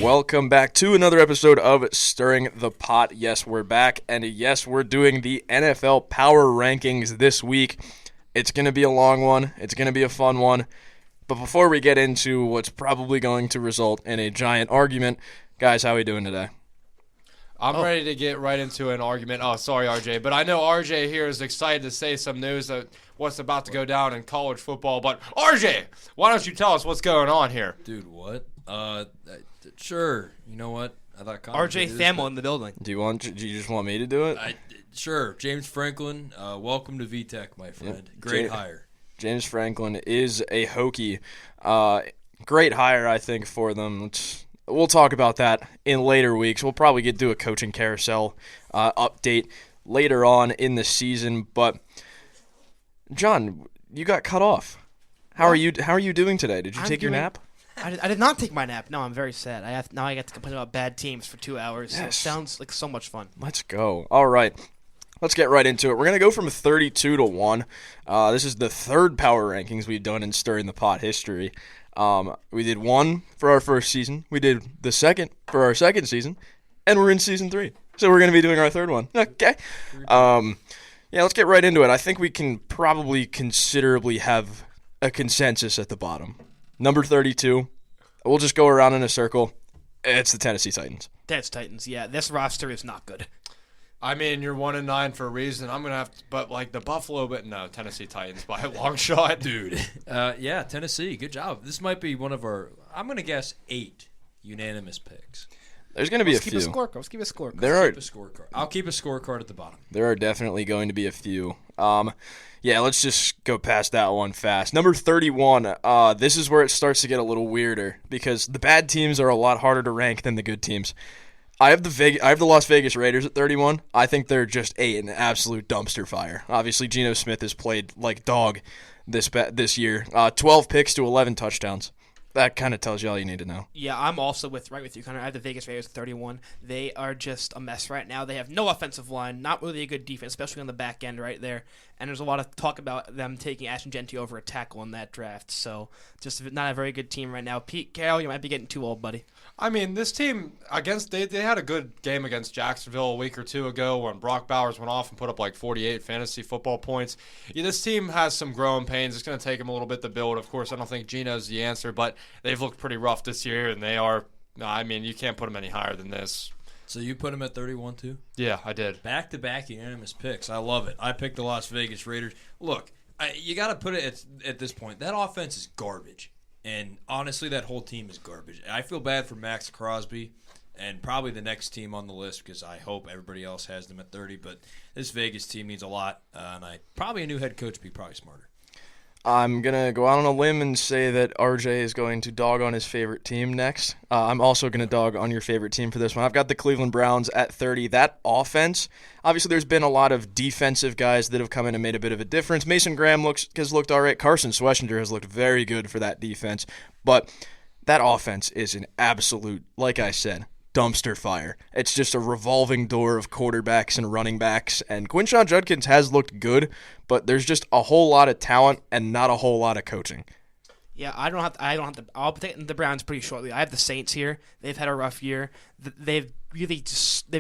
Welcome back to another episode of Stirring the Pot. Yes, we're back, and yes, we're doing the NFL Power Rankings this week. It's going to be a long one. It's going to be a fun one. But before we get into what's probably going to result in a giant argument, guys, how are we doing today? I'm ready to get right into an argument. Oh, sorry, RJ. But I know RJ here is excited to say some news that what's about to go down in college football. But RJ, why don't you tell us what's going on here? Dude, what? Sure. You know what? I thought RJ Thamel in the building. Do you just want me to do it? Sure. James Franklin, welcome to VTech, my friend. Yep. Great hire. James Franklin is a Hokie. Great hire, I think, for them. We'll talk about that in later weeks. We'll probably do a coaching carousel update later on in the season. But John, you got cut off. How are you doing today? Did you take your nap? I did not take my nap. No, I'm very sad. I get to complain about bad teams for 2 hours. Yes. So it sounds like so much fun. Let's go. All right. Let's get right into it. We're going to go from 32 to 1. This is the third power rankings we've done in Stirring the Pot history. We did 1 for our first season. We did the second for our second season. And we're in season 3. So we're going to be doing our third one. Okay. Yeah, let's get right into it. I think we can probably considerably have a consensus at the bottom. Number 32, we'll just go around in a circle. It's the Tennessee Titans. Titans, yeah. This roster is not good. I mean, you're 1-9 for a reason. I'm going to have to, but like the Buffalo, but no, Tennessee Titans by a long shot. Dude. Yeah, Tennessee, good job. This might be one of our, I'm going to guess 8 unanimous picks. There's going to be a few. Let's keep a scorecard. I'll keep a scorecard at the bottom. There are definitely going to be a few. Yeah, let's just go past that one fast. Number 31, this is where it starts to get a little weirder because the bad teams are a lot harder to rank than the good teams. I have the Las Vegas Raiders at 31. I think they're just an absolute dumpster fire. Obviously, Geno Smith has played like dog this year. 12 picks to 11 touchdowns. That kind of tells you all you need to know. Yeah, I'm also right with you, Connor. I have the Vegas Raiders at 31. They are just a mess right now. They have no offensive line, not really a good defense, especially on the back end right there. And there's a lot of talk about them taking Ashton Genty over a tackle in that draft. So just not a very good team right now. Pete Carroll, you might be getting too old, buddy. I mean, this team, they had a good game against Jacksonville a week or two ago when Brock Bowers went off and put up like 48 fantasy football points. Yeah, this team has some growing pains. It's going to take them a little bit to build. Of course, I don't think Geno's the answer, but they've looked pretty rough this year, and they are – I mean, you can't put them any higher than this. So you put them at 31 too? Yeah, I did. Back-to-back unanimous picks. I love it. I picked the Las Vegas Raiders. Look, you got to put it at this point. That offense is garbage. And honestly, that whole team is garbage. I feel bad for Max Crosby and probably the next team on the list because I hope everybody else has them at 30. But this Vegas team needs a lot, and probably a new head coach would be probably smarter. I'm going to go out on a limb and say that RJ is going to dog on his favorite team next. I'm also going to dog on your favorite team for this one. I've got the Cleveland Browns at 30. That offense, obviously there's been a lot of defensive guys that have come in and made a bit of a difference. Mason Graham has looked all right. Carson Schwessinger has looked very good for that defense. But that offense is an absolute, like I said, dumpster fire. It's just a revolving door of quarterbacks and running backs, and Quinshon Judkins has looked good, but there's just a whole lot of talent and not a whole lot of coaching. Yeah, I'll take the Browns pretty shortly. I have the Saints here. They've had a rough year. They've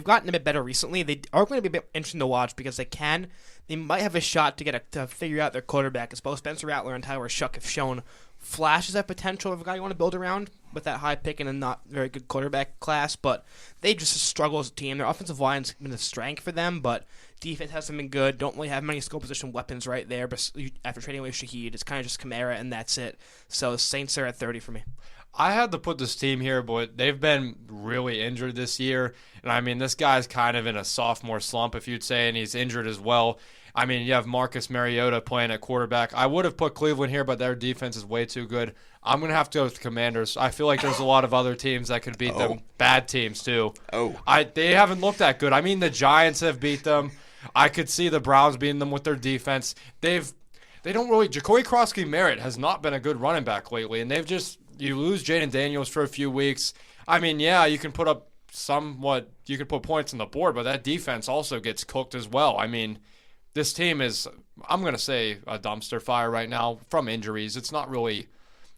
gotten a bit better recently. They are going to be a bit interesting to watch because they might have a shot to figure out their quarterback, as both Spencer Rattler and Tyler Shuck have shown flashes of potential of a guy you want to build around with that high pick and a not very good quarterback class, but they just struggle as a team. Their offensive line's been a strength for them, but defense hasn't been good. Don't really have many skill position weapons right there. But after trading away Shaheed, it's kind of just Kamara, and that's it. So the Saints are at 30 for me. I had to put this team here, but they've been really injured this year. And, I mean, this guy's kind of in a sophomore slump, if you'd say, and he's injured as well. I mean, you have Marcus Mariota playing at quarterback. I would have put Cleveland here, but their defense is way too good. I'm going to have to go with the Commanders. I feel like there's a lot of other teams that could beat them. Bad teams, too. They haven't looked that good. I mean, the Giants have beat them. I could see the Browns beating them with their defense. They don't really – Jacoby Crosby-Merritt has not been a good running back lately, and you lose Jaden Daniels for a few weeks. I mean, yeah, you can put up you can put points on the board, but that defense also gets cooked as well. I mean – this team is, I'm going to say, a dumpster fire right now from injuries. It's not really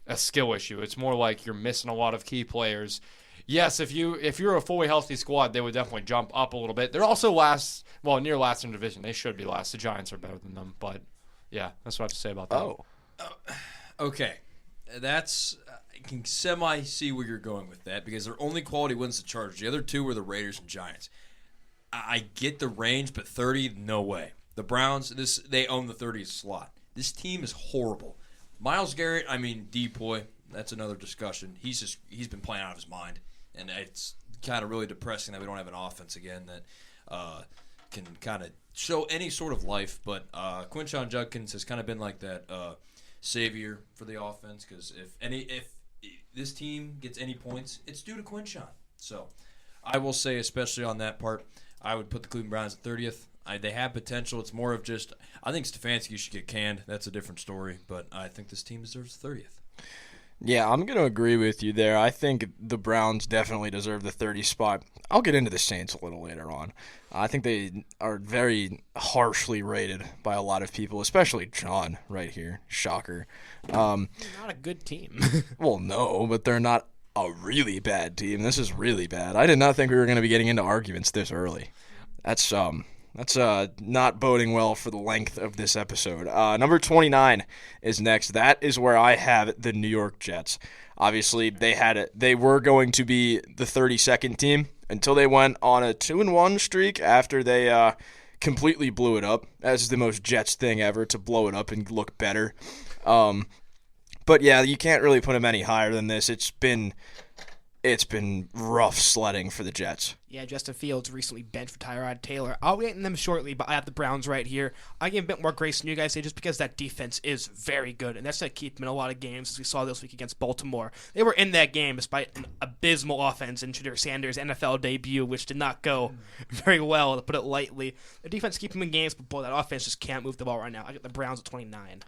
a skill issue. It's more like you're missing a lot of key players. yes, if you're a fully healthy squad, they would definitely jump up a little bit. They're also near last in the division. They should be last. The Giants are better than them, but yeah, that's what I have to say about that. Oh. Okay, I can semi see where you're going with that because their only quality wins the Chargers. The other two were the Raiders and Giants. I get the range, but 30, no way. The Browns, they own the 30th slot. This team is horrible. Myles Garrett, Depoy, that's another discussion. He's been playing out of his mind, and it's kind of really depressing that we don't have an offense again that can kind of show any sort of life. But Quinshon Judkins has kind of been like that savior for the offense because if this team gets any points, it's due to Quinshon. So I will say, especially on that part, I would put the Cleveland Browns at 30th. They have potential. It's more of just I think Stefanski should get canned. That's a different story. But I think this team deserves 30th. Yeah, I'm going to agree with you there. I think the Browns definitely deserve the 30 spot. I'll get into the Saints a little later on. I think they are very harshly rated by a lot of people, especially John right here. Shocker. Not a good team. Well, no, but they're not a really bad team. This is really bad. I did not think we were going to be getting into arguments this early. That's not boding well for the length of this episode. Number 29 is next. That is where I have the New York Jets. Obviously, they were going to be the 32nd team until they went on a 2-1 streak after they completely blew it up. That's the most Jets thing ever, to blow it up and look better. But yeah, you can't really put them any higher than this. It's been rough sledding for the Jets. Yeah, Justin Fields recently benched for Tyrod Taylor. I'll get in them shortly, but I have the Browns right here. I give a bit more grace than you guys say just because that defense is very good, and that's going to keep them in a lot of games, as we saw this week against Baltimore. They were in that game despite an abysmal offense in Shedeur Sanders' NFL debut, which did not go very well, to put it lightly. The defense keep them in games, but boy, that offense just can't move the ball right now. I got the Browns at 29.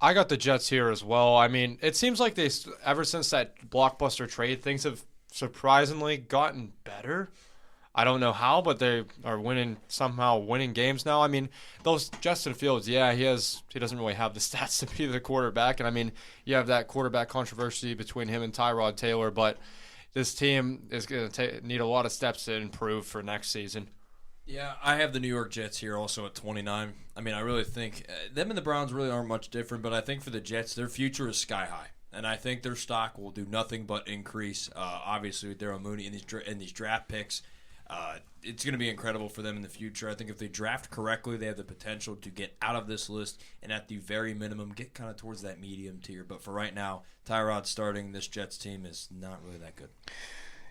I got the Jets here as well. It seems like ever since that blockbuster trade, things have surprisingly gotten better. I don't know how, but they are somehow winning games now. Those Justin Fields, he doesn't really have the stats to be the quarterback. And you have that quarterback controversy between him and Tyrod Taylor, but this team is going to need a lot of steps to improve for next season. Yeah, I have the New York Jets here also at 29. I really think them and the Browns really aren't much different, but I think for the Jets, their future is sky high. And I think their stock will do nothing but increase. Obviously, with Darryl Mooney in these draft picks, it's going to be incredible for them in the future. I think if they draft correctly, they have the potential to get out of this list and at the very minimum get kind of towards that medium tier. But for right now, Tyrod starting this Jets team is not really that good.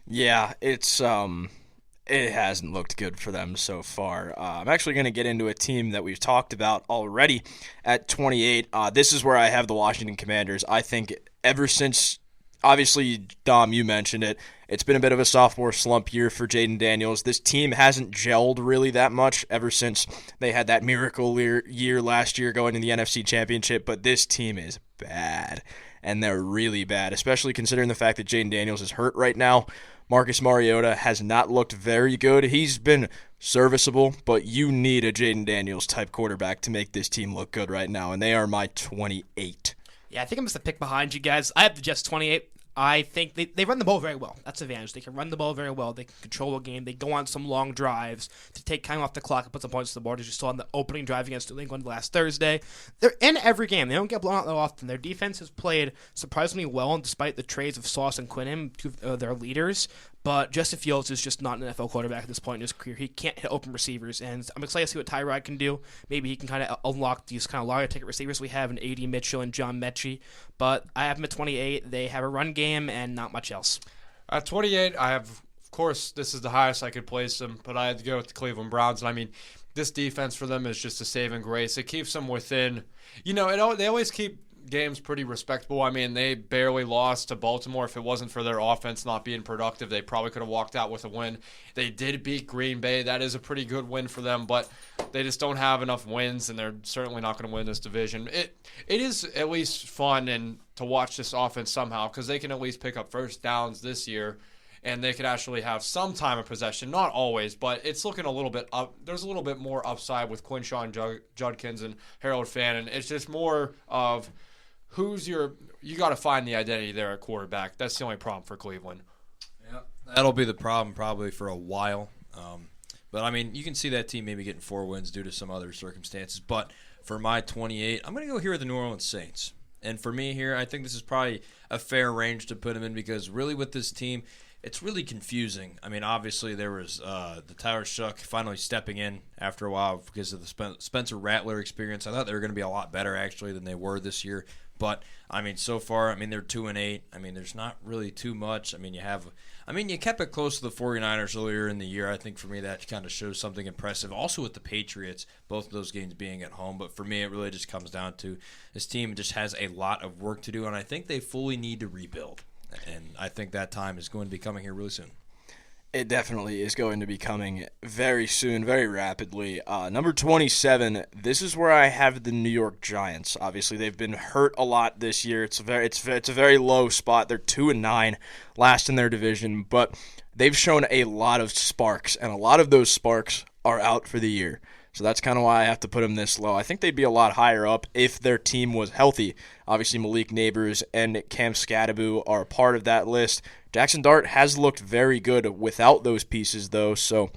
Yeah, it hasn't looked good for them so far. I'm actually going to get into a team that we've talked about already at 28. This is where I have the Washington Commanders. I think ever since, obviously, Dom, you mentioned it, it's been a bit of a sophomore slump year for Jaden Daniels. This team hasn't gelled really that much ever since they had that miracle year last year going to the NFC Championship, but this team is bad, and they're really bad, especially considering the fact that Jaden Daniels is hurt right now. Marcus Mariota has not looked very good. He's been serviceable, but you need a Jaden Daniels-type quarterback to make this team look good right now, and they are my 28. Yeah, I think I'm just a pick behind you guys. I have the Jets 28. I think they run the ball very well. That's the advantage. They can run the ball very well. They can control a game. They go on some long drives to take time off the clock and put some points on the board, as you saw in the opening drive against New England last Thursday. They're in every game. They don't get blown out that often. Their defense has played surprisingly well, despite the trades of Sauce and Quinn, two of their leaders. But Justin Fields is just not an NFL quarterback at this point in his career. He can't hit open receivers, and I'm excited to see what Tyrod can do. Maybe he can kind of unlock these kind of larger ticket receivers we have in A.D. Mitchell and John Mechie. But I have them at 28. They have a run game and not much else. At 28, I have, of course, this is the highest I could place them, but I had to go with the Cleveland Browns. And this defense for them is just a saving grace. It keeps them within, they always keep games pretty respectable. They barely lost to Baltimore. If it wasn't for their offense not being productive, they probably could have walked out with a win. They did beat Green Bay. That is a pretty good win for them, but they just don't have enough wins, and they're certainly not going to win this division. It is at least fun and to watch this offense somehow, because they can at least pick up first downs this year, and they could actually have some time of possession. Not always, but it's looking a little bit up. There's a little bit more upside with Quinshon Judkins and Harold Fannin. It's just more of you got to find the identity there at quarterback. That's the only problem for Cleveland. Yeah, That'll be the problem probably for a while. But, I mean, you can see that team maybe getting 4 wins due to some other circumstances. But for my 28, I'm going to go here with the New Orleans Saints. And for me here, I think this is probably a fair range to put them in because really with this team, it's really confusing. I mean, obviously there was the Tyler Shuck finally stepping in after a while because of the Spencer Rattler experience. I thought they were going to be a lot better actually than they were this year. But I mean, so far, I mean they're 2-8. I mean, there's not really too much. I mean, you kept it close to the 49ers earlier in the year. I think for me that kind of shows something impressive. Also with the Patriots, both of those games being at home. But for me, it really just comes down to this team just has a lot of work to do, and I think they fully need to rebuild. And I think that time is going to be coming here really soon. It definitely is going to be coming very soon, very rapidly. Number 27, this is where I have the New York Giants. Obviously, they've been hurt a lot this year. It's a very low spot. They're 2-9, last in their division, but they've shown a lot of sparks, and a lot of those sparks are out for the year. So that's kind of why I have to put them this low. I think they'd be a lot higher up if their team was healthy. Obviously, Malik Neighbors and Cam Scadaboo are a part of that list. Jackson Dart has looked very good without those pieces, though, so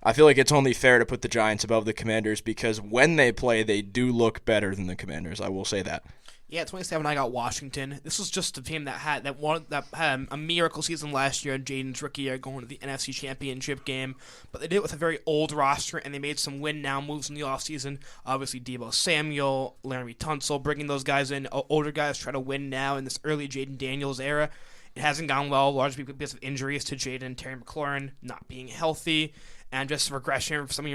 I feel like it's only fair to put the Giants above the Commanders because when they play, they do look better than the Commanders. I will say that. Yeah, 27. I got Washington. This was just a team that had a miracle season last year. Jaden's rookie year going to the NFC Championship game, but they did it with a very old roster, and they made some win now moves in the offseason. Obviously, Deebo Samuel, Laramie Tunsil, bringing those guys in, older guys try to win now in this early Jaden Daniels era. It hasn't gone well, largely because of injuries to Jaden and Terry McLaurin not being healthy, and just regression for some of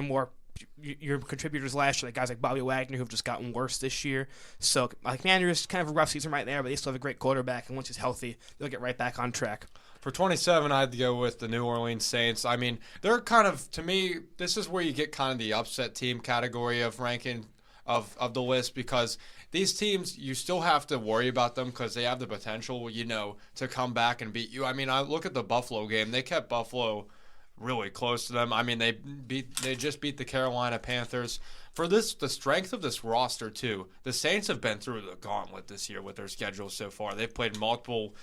your contributors last year, like guys like Bobby Wagner, who've just gotten worse this year. So, Commanders, kind of a rough season right there, but they still have a great quarterback, and once he's healthy, they'll get right back on track. For 27, I had to go with the New Orleans Saints. I mean, they're kind of, to me, this is where you get kind of the upset team category of ranking of the list because these teams, you still have to worry about them because they have the potential, to come back and beat you. I mean, I look at the Buffalo game. They kept Buffalo really close to them. I mean, they just beat the Carolina Panthers. For the strength of this roster too, the Saints have been through the gauntlet this year with their schedule so far. They've played multiple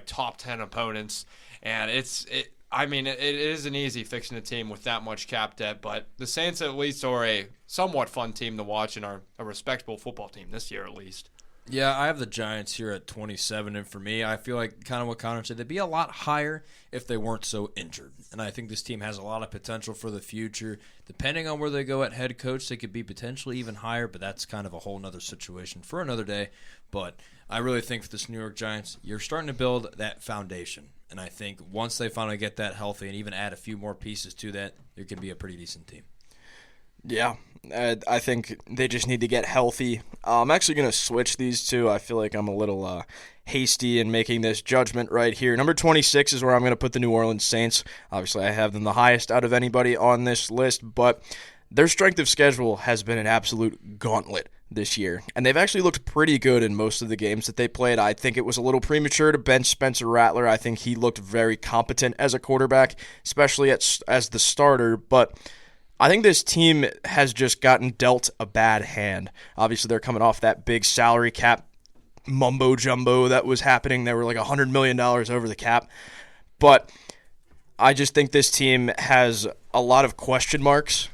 top 10 opponents, and it isn't easy fixing a team with that much cap debt. But the Saints at least are a somewhat fun team to watch and are a respectable football team this year at least. Yeah, I have the Giants here at 27, and for me, I feel like kind of what Connor said, they'd be a lot higher if they weren't so injured. And I think this team has a lot of potential for the future. Depending on where they go at head coach, they could be potentially even higher, but that's kind of a whole other situation for another day. But I really think for this New York Giants, you're starting to build that foundation. And I think once they finally get that healthy and even add a few more pieces to that, it could be a pretty decent team. Yeah, I think they just need to get healthy. I'm actually going to switch these two. I feel like I'm a little hasty in making this judgment right here. Number 26 is where I'm going to put the New Orleans Saints. Obviously, I have them the highest out of anybody on this list, but their strength of schedule has been an absolute gauntlet this year, and they've actually looked pretty good in most of the games that they played. I think it was a little premature to bench Spencer Rattler. I think he looked very competent as a quarterback, especially as the starter, but I think this team has just gotten dealt a bad hand. Obviously, they're coming off that big salary cap mumbo-jumbo that was happening. They were like $100 million over the cap. But I just think this team has a lot of question marks,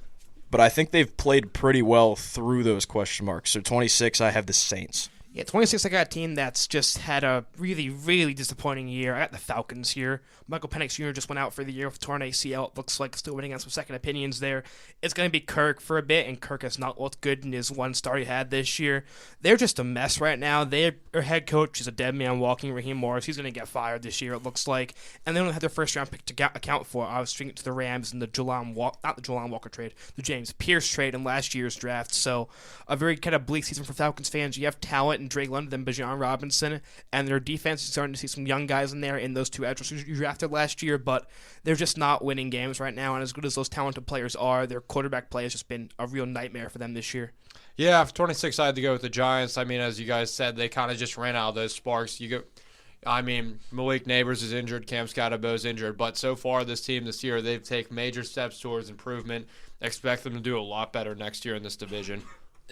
but I think they've played pretty well through those question marks. So 26, I have the Saints. Yeah, 26, I got a team that's just had a really, really disappointing year. I got the Falcons here. Michael Penix Jr. just went out for the year with torn ACL. It looks like still waiting on some second opinions there. It's going to be Kirk for a bit, and Kirk has not looked good in his one start he had this year. They're just a mess right now. Their head coach is a dead man walking, Raheem Morris. He's going to get fired this year, it looks like. And they don't have their first-round pick to account for. I was stringing it to the Rams in the Walker trade, the James Pierce trade in last year's draft. So a very kind of bleak season for Falcons fans. You have talent in Drake London and Bijan Robinson, and their defense is starting to see some young guys in there in those two edge rushers you drafted last year, but they're just not winning games right now, and as good as those talented players are, their quarterback play has just been a real nightmare for them this year. Yeah, for 26, I had to go with the Giants. I mean, as you guys said, they kind of just ran out of those sparks. Malik Neighbors is injured, Cam Scadaboo is injured, but so far this team this year, they've taken major steps towards improvement. Expect them to do a lot better next year in this division.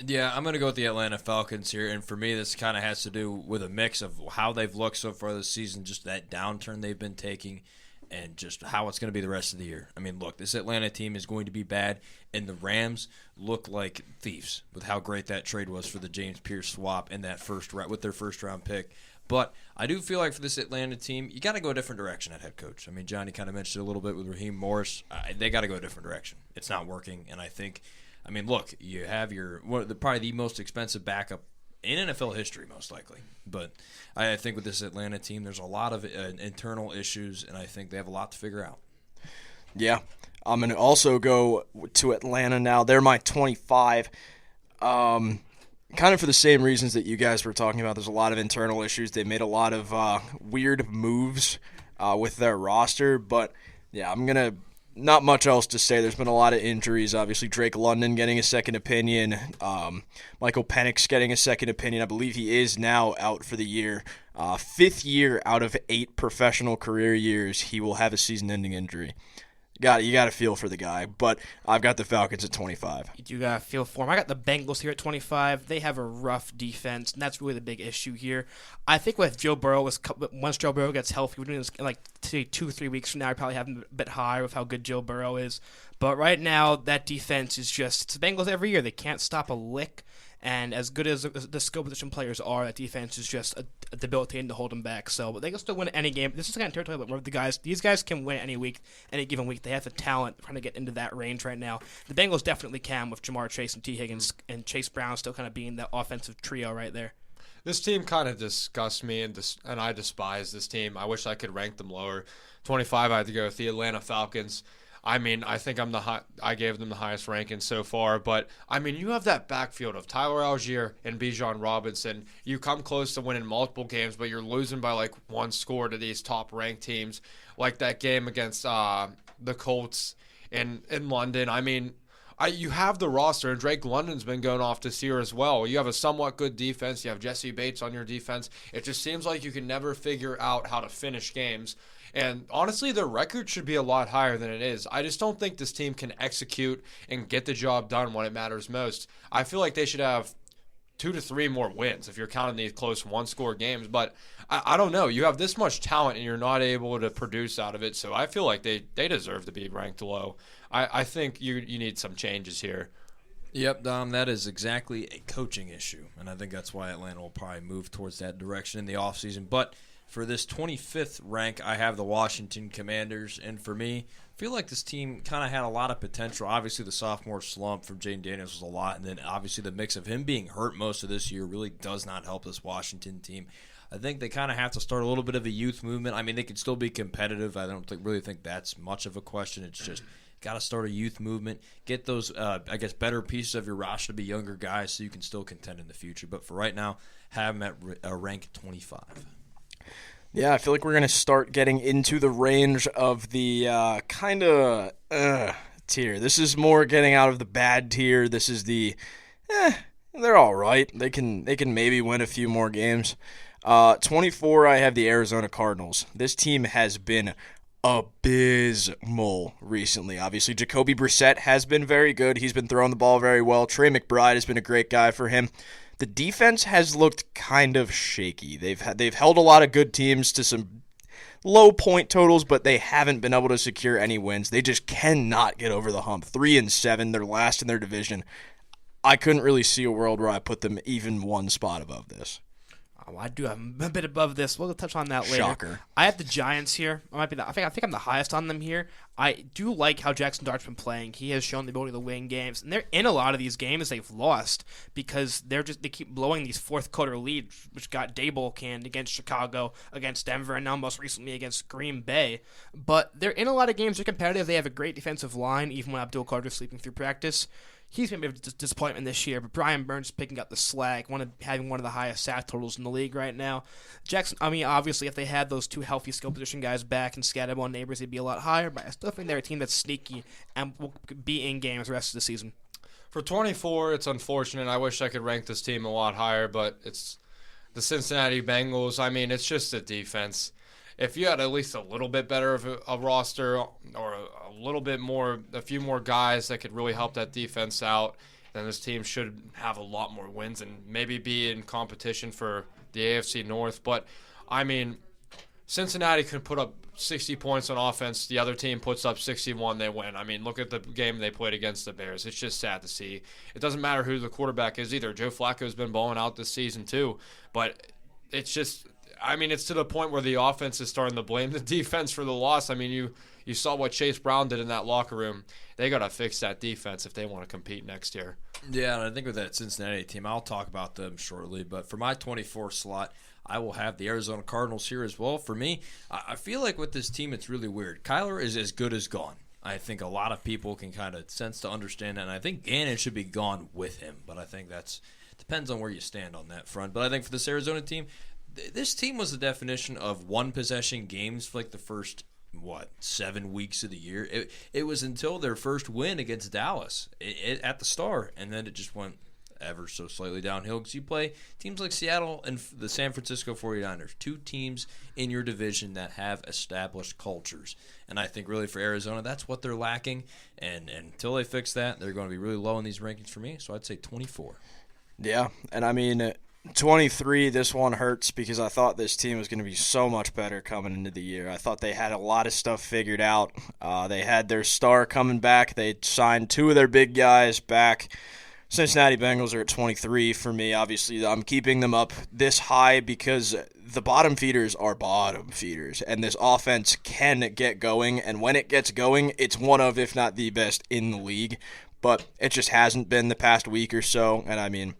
Yeah, I'm going to go with the Atlanta Falcons here, and for me this kind of has to do with a mix of how they've looked so far this season, just that downturn they've been taking, and just how it's going to be the rest of the year. I mean, look, this Atlanta team is going to be bad, and the Rams look like thieves with how great that trade was for the James Pierce swap and that with their first-round pick. But I do feel like for this Atlanta team, you got to go a different direction at head coach. I mean, Johnny kind of mentioned it a little bit with Raheem Morris. They got to go a different direction. It's not working, and I mean, look, you have probably the most expensive backup in NFL history, most likely. But I think with this Atlanta team, there's a lot of internal issues, and I think they have a lot to figure out. Yeah. I'm going to also go to Atlanta now. They're my 25. Kind of for the same reasons that you guys were talking about. There's a lot of internal issues. They made a lot of weird moves with their roster. But, yeah, I'm going to – not much else to say. There's been a lot of injuries. Obviously, Drake London getting a second opinion. Michael Penix getting a second opinion. I believe he is now out for the year. 5th year out of 8 professional career years, he will have a season-ending injury. You got to feel for the guy, but I've got the Falcons at 25. You got to feel for them. I got the Bengals here at 25. They have a rough defense, and that's really the big issue here. I think with Joe Burrow, once Joe Burrow gets healthy, we're doing this in like 2 or 3 weeks from now. I probably have him a bit higher with how good Joe Burrow is. But right now, that defense is just, it's the Bengals every year. They can't stop a lick. And as good as the skill position players are, that defense is just debilitating to hold them back. So, but they can still win any game. This is the kind of territory where these guys can win any given week. They have the talent trying to get into that range right now. The Bengals definitely can with Jamar Chase and T. Higgins and Chase Brown still kind of being that offensive trio right there. This team kind of disgusts me, and I despise this team. I wish I could rank them lower. 25, I had to go with the Atlanta Falcons. I mean, I think I gave them the highest ranking so far, but I mean, you have that backfield of Tyler Algier and Bijan Robinson. You come close to winning multiple games, but you're losing by like 1 score to these top-ranked teams, like that game against the Colts in London. I mean, you have the roster, and Drake London's been going off this year as well. You have a somewhat good defense. You have Jesse Bates on your defense. It just seems like you can never figure out how to finish games. And honestly, their record should be a lot higher than it is. I just don't think this team can execute and get the job done when it matters most. I feel like they should have 2 to 3 more wins if you're counting these close 1-score games. But I don't know. You have this much talent and you're not able to produce out of it. So I feel like they deserve to be ranked low. I think you need some changes here. Yep, Dom, that is exactly a coaching issue. And I think that's why Atlanta will probably move towards that direction in the offseason. But for this 25th rank, I have the Washington Commanders, and for me, I feel like this team kind of had a lot of potential. Obviously, the sophomore slump from Jaden Daniels was a lot, and then obviously the mix of him being hurt most of this year really does not help this Washington team. I think they kind of have to start a little bit of a youth movement. I mean, they could still be competitive. I don't really think that's much of a question. It's just got to start a youth movement, get those, better pieces of your roster to be younger guys so you can still contend in the future. But for right now, have them at rank 25. Yeah, I feel like we're going to start getting into the range of the kind of tier. This is more getting out of the bad tier. This is the, they're all right. They can maybe win a few more games. 24, I have the Arizona Cardinals. This team has been abysmal recently. Obviously, Jacoby Brissett has been very good. He's been throwing the ball very well. Trey McBride has been a great guy for him. The defense has looked kind of shaky. They've held a lot of good teams to some low point totals, but they haven't been able to secure any wins. They just cannot get over the hump. 3-7, they're last in their division. I couldn't really see a world where I put them even one spot above this. Oh, I do have a bit above this. We'll touch on that later. Shocker. I have the Giants here. I think I'm the highest on them here. I do like how Jackson Dart's been playing. He has shown the ability to win games, and they're in a lot of these games they've lost because they keep blowing these fourth quarter leads, which got Dable canned against Chicago, against Denver, and now most recently against Green Bay. But they're in a lot of games. They're competitive. They have a great defensive line, even when Abdul Carter's sleeping through practice. He's been a bit of a disappointment this year, but Brian Burns is picking up the slack, having one of the highest sack totals in the league right now. Obviously, if they had those 2 healthy skill position guys back and scattered on neighbors, they'd be a lot higher, but I still think they're a team that's sneaky and will be in games the rest of the season. For 24, it's unfortunate. I wish I could rank this team a lot higher, but it's the Cincinnati Bengals. I mean, it's just the defense. If you had at least a little bit better of a roster or a few more guys that could really help that defense out, then this team should have a lot more wins and maybe be in competition for the AFC North. But, I mean, Cincinnati can put up 60 points on offense. The other team puts up 61, they win. I mean, look at the game they played against the Bears. It's just sad to see. It doesn't matter who the quarterback is either. Joe Flacco's been balling out this season too, but it's just, I mean, it's to the point where the offense is starting to blame the defense for the loss. I mean, you saw what Chase Brown did in that locker room. They got to fix that defense if they want to compete next year. Yeah, and I think with that Cincinnati team, I'll talk about them shortly, but for my 24 slot, I will have the Arizona Cardinals here as well. For me, I feel like with this team, it's really weird. Kyler is as good as gone. I think a lot of people can kind of sense to understand that, and I think Gannon should be gone with him, but I think that's depends on where you stand on that front. But I think for this Arizona team, this team was the definition of one-possession games for like the first, 7 weeks of the year. It was until their first win against Dallas at the Star, and then it just went ever so slightly downhill because you play teams like Seattle and the San Francisco 49ers, two teams in your division that have established cultures. And I think really for Arizona, that's what they're lacking. And until they fix that, they're going to be really low in these rankings for me. So I'd say 24. Yeah, and I mean, 23, this one hurts because I thought this team was going to be so much better coming into the year. I thought they had a lot of stuff figured out. They had their star coming back. They signed two of their big guys back. Cincinnati Bengals are at 23 for me. Obviously, I'm keeping them up this high because the bottom feeders are bottom feeders, and this offense can get going, and when it gets going, it's one of, if not the best in the league, but it just hasn't been the past week or so, and I mean,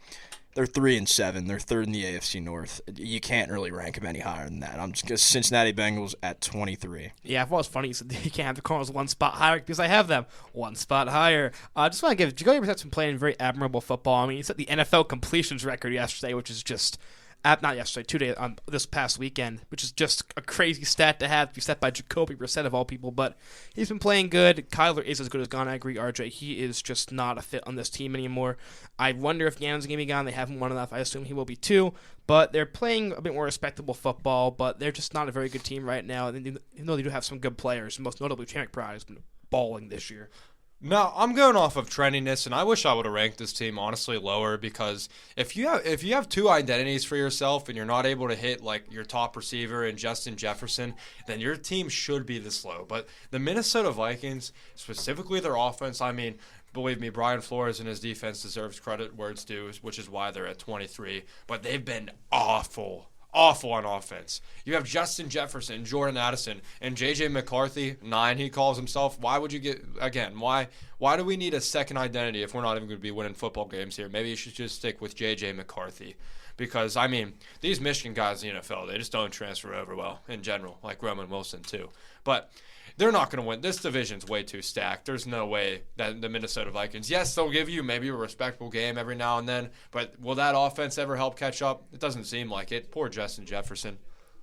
they're 3-7. They're third in the AFC North. You can't really rank them any higher than that. I'm just going to Cincinnati Bengals at 23. Yeah, I thought it was funny you said you can't have the Cardinals one spot higher because I have them one spot higher. I just want to give Jacoby Brissett's been playing very admirable football. I mean, he set the NFL completions record yesterday, which is just not yesterday, 2 days on this past weekend, which is just a crazy stat to have to be set by Jacoby Brissett of all people. But he's been playing good. Kyler is as good as gone. I agree, RJ. He is just not a fit on this team anymore. I wonder if Gannon's going to be gone. They haven't won enough. I assume he will be too. But they're playing a bit more respectable football, but they're just not a very good team right now. Even though they do have some good players, most notably Channick Pride has been balling this year. No, I'm going off of trendiness, and I wish I would have ranked this team honestly lower because if you have two identities for yourself and you're not able to hit like your top receiver and Justin Jefferson, then your team should be this low. But the Minnesota Vikings, specifically their offense, I mean, believe me, Brian Flores and his defense deserves credit where it's due, which is why they're at 23. But they've been awful on offense. You have Justin Jefferson, Jordan Addison, and J.J. McCarthy, 9 he calls himself. Why would you get, again, why do we need a second identity if we're not even going to be winning football games here? Maybe you should just stick with J.J. McCarthy. Because, I mean, these Michigan guys in the NFL, they just don't transfer over well in general, like Roman Wilson too. But they're not going to win. This division's way too stacked. There's no way that the Minnesota Vikings, yes, they'll give you maybe a respectable game every now and then, but will that offense ever help catch up? It doesn't seem like it. Poor Justin Jefferson.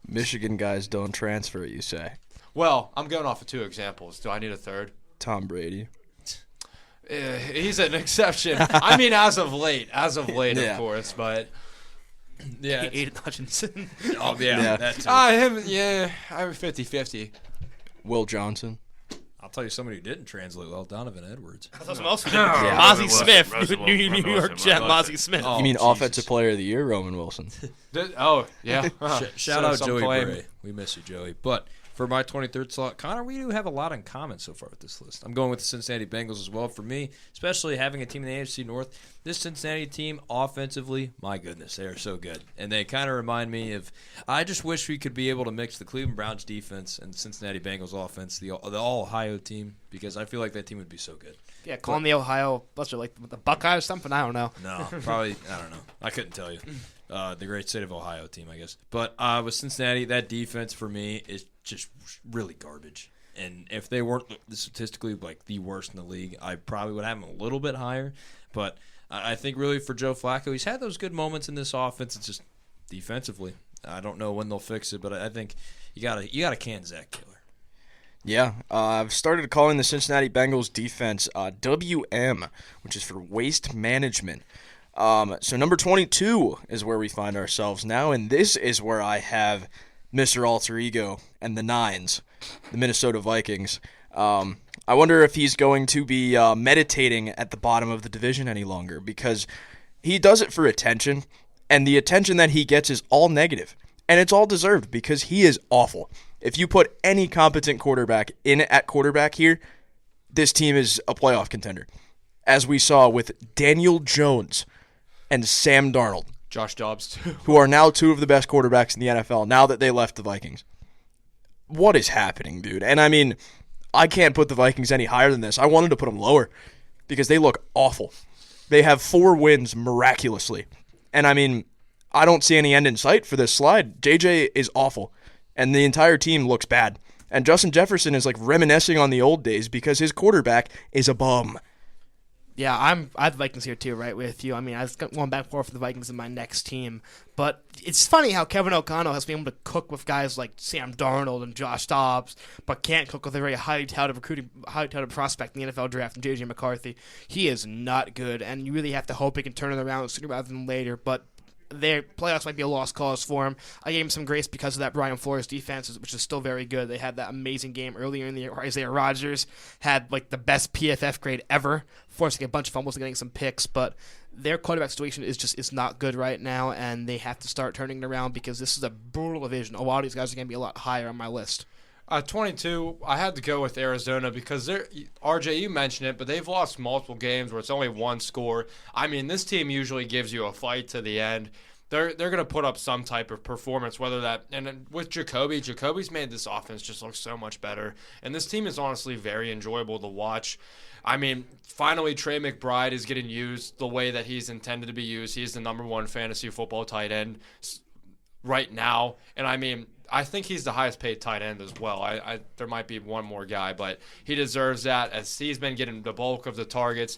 Michigan guys don't transfer, you say? Well, I'm going off of 2 examples. Do I need a third? Tom Brady. He's an exception. I mean, as of late, Yeah. of course, but Yeah. Aiden Hutchinson. Oh, yeah. That too. I'm 50-50. Will Johnson. I'll tell you somebody who didn't translate well, Donovan Edwards. I thought someone else did. Yeah. Mozzie Smith, New York Jet, Mozzie Smith. Oh, You mean Jesus. Offensive Player of the Year, Roman Wilson? Oh, yeah. Shout out some Joey claim. Bray. We miss you, Joey. But for my 23rd slot, Connor, we do have a lot in common so far with this list. I'm going with the Cincinnati Bengals as well. For me, especially having a team in the AFC North, this Cincinnati team, offensively, my goodness, they are so good. And they kind of remind me of, I just wish we could be able to mix the Cleveland Browns defense and Cincinnati Bengals offense, the all-Ohio team, because I feel like that team would be so good. Yeah, calling the Ohio, what's it, like the Buckeyes or something? I don't know. No, probably, I don't know. I couldn't tell you. The great state of Ohio team, I guess. But with Cincinnati, that defense for me is just really garbage. And if they weren't statistically like the worst in the league, I probably would have them a little bit higher. But I think really for Joe Flacco, he's had those good moments in this offense. It's just defensively. I don't know when they'll fix it, but I think you gotta can Zach Taylor. Yeah, I've started calling the Cincinnati Bengals defense WM, which is for waste management. So number 22 is where we find ourselves now, and this is where I have Mr. Alter Ego and the Nines, the Minnesota Vikings. I wonder if he's going to be meditating at the bottom of the division any longer, because he does it for attention, and the attention that he gets is all negative. And it's all deserved because he is awful. If you put any competent quarterback in at quarterback here, this team is a playoff contender. As we saw with Daniel Jones and Sam Darnold, Josh Dobbs, too. who are now two of the best quarterbacks in the NFL now that they left the Vikings. What is happening, dude? And I mean, I can't put the Vikings any higher than this. I wanted to put them lower because they look awful. They have 4 wins miraculously. And I mean, I don't see any end in sight for this slide. JJ is awful, and the entire team looks bad. And Justin Jefferson is like reminiscing on the old days because his quarterback is a bum. Yeah, I have the Vikings here too, right with you. I mean, I was going back and forth for the Vikings in my next team, but it's funny how Kevin O'Connell has been able to cook with guys like Sam Darnold and Josh Dobbs, but can't cook with a very highly touted prospect in the NFL draft, and JJ McCarthy. He is not good, and you really have to hope he can turn it around sooner rather than later. But their playoffs might be a lost cause for him. I gave him some grace because of that Brian Flores defense, which is still very good. They had that amazing game earlier in the year where Isaiah Rodgers had like the best PFF grade ever, forcing a bunch of fumbles and getting some picks. But their quarterback situation is not good right now, and they have to start turning it around because this is a brutal division. A lot of these guys are going to be a lot higher on my list. 22, I had to go with Arizona because RJ, you mentioned it, but they've lost multiple games where it's only one score. I mean, this team usually gives you a fight to the end. They're going to put up some type of performance, whether that – and with Jacoby's made this offense just look so much better. And this team is honestly very enjoyable to watch. I mean, finally Trey McBride is getting used the way that he's intended to be used. He's the number 1 fantasy football tight end right now. And, I mean – I think he's the highest paid tight end as well. There might be one more guy, but he deserves that as he's been getting the bulk of the targets.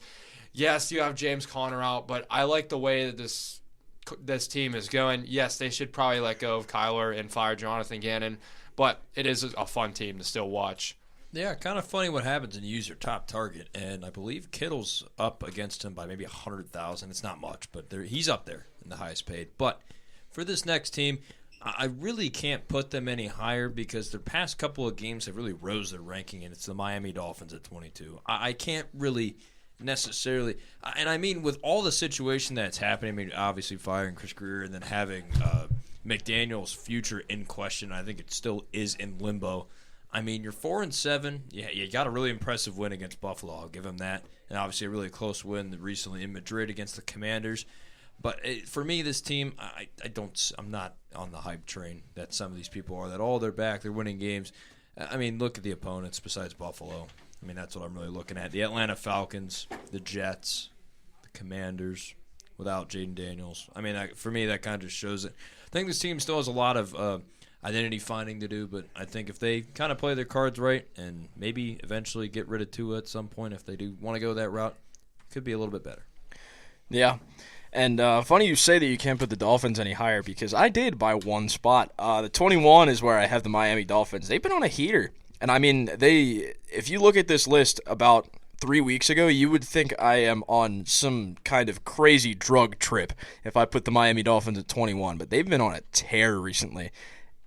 Yes, you have James Conner out, but I like the way that this team is going. Yes, they should probably let go of Kyler and fire Jonathan Gannon, but it is a fun team to still watch. Yeah, kind of funny what happens when you use your top target, and I believe Kittle's up against him by maybe 100,000. It's not much, but he's up there in the highest paid. But for this next team, I really can't put them any higher because their past couple of games have really rose their ranking, and it's the Miami Dolphins at 22. I can't really necessarily – and I mean with all the situation that's happening, I mean obviously firing Chris Greer and then having McDaniel's future in question, I think it still is in limbo. I mean, you're 4-7. Yeah, you got a really impressive win against Buffalo. I'll give them that. And obviously a really close win recently in Madrid against the Commanders. But for me, this team, I'm not on the hype train that some of these people are, that they're back, they're winning games. I mean, look at the opponents besides Buffalo. I mean, that's what I'm really looking at. The Atlanta Falcons, the Jets, the Commanders, without Jaden Daniels. I mean, for me, that kind of just shows it. I think this team still has a lot of identity finding to do, but I think if they kind of play their cards right and maybe eventually get rid of Tua at some point, if they do want to go that route, it could be a little bit better. Yeah. And funny you say that you can't put the Dolphins any higher because I did by one spot. The 21 is where I have the Miami Dolphins. They've been on a heater. And, I mean, if you look at this list about 3 weeks ago, you would think I am on some kind of crazy drug trip if I put the Miami Dolphins at 21. But they've been on a tear recently.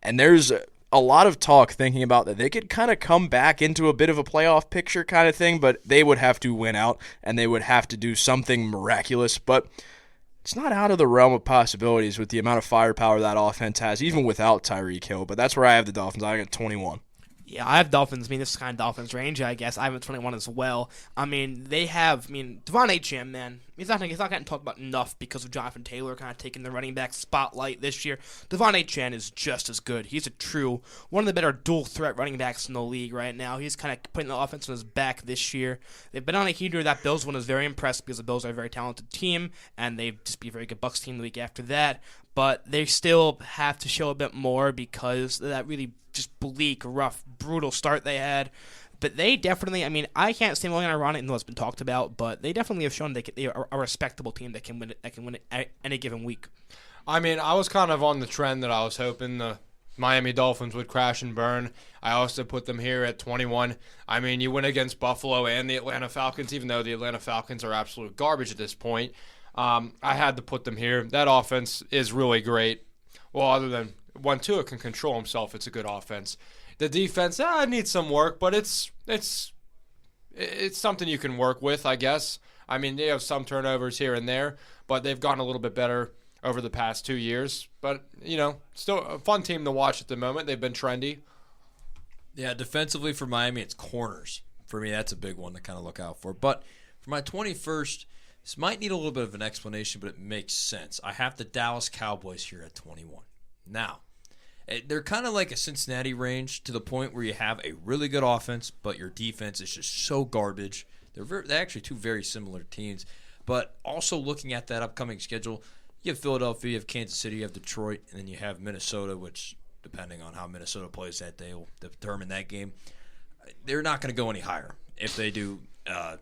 And there's a lot of talk thinking about that they could kind of come back into a bit of a playoff picture kind of thing, but they would have to win out and they would have to do something miraculous. But it's not out of the realm of possibilities with the amount of firepower that offense has, even without Tyreek Hill. But that's where I have the Dolphins. I got 21. Yeah, I have Dolphins. I mean, this is kind of Dolphins range, I guess. I have 21 as well. I mean, Devon Achane, man, he's not getting talked about enough because of Jonathan Taylor kind of taking the running back spotlight this year. Devon Achane is just as good. He's one of the better dual threat running backs in the league right now. He's kind of putting the offense on his back this year. They've been on a heater. That Bills one is very impressive because the Bills are a very talented team, and they've just be a very good Bucs team the week after that. But they still have to show a bit more because of that really just bleak, rough, brutal start they had. But they definitely, I mean, I can't say more ironic than what's been talked about, but they definitely have shown they are a respectable team that can win it at any given week. I mean, I was kind of on the trend that I was hoping the Miami Dolphins would crash and burn. I also put them here at 21. I mean, you win against Buffalo and the Atlanta Falcons, even though the Atlanta Falcons are absolute garbage at this point. I had to put them here. That offense is really great. Well, other than when Tua can control himself, it's a good offense. The defense, needs some work, but it's something you can work with, I guess. I mean, they have some turnovers here and there, but they've gotten a little bit better. over the past 2 years. But, still a fun team to watch at the moment. They've been trendy. Yeah, defensively for Miami, it's corners. For me, that's a big one to kind of look out for. But for my 21st, this might need a little bit of an explanation, but it makes sense. I have the Dallas Cowboys here at 21. Now, they're kind of like a Cincinnati range to the point where you have a really good offense, but your defense is just so garbage. They're actually two very similar teams. But also looking at that upcoming schedule, you have Philadelphia, you have Kansas City, you have Detroit, and then you have Minnesota, which, depending on how Minnesota plays that day, will determine that game. They're not going to go any higher if they do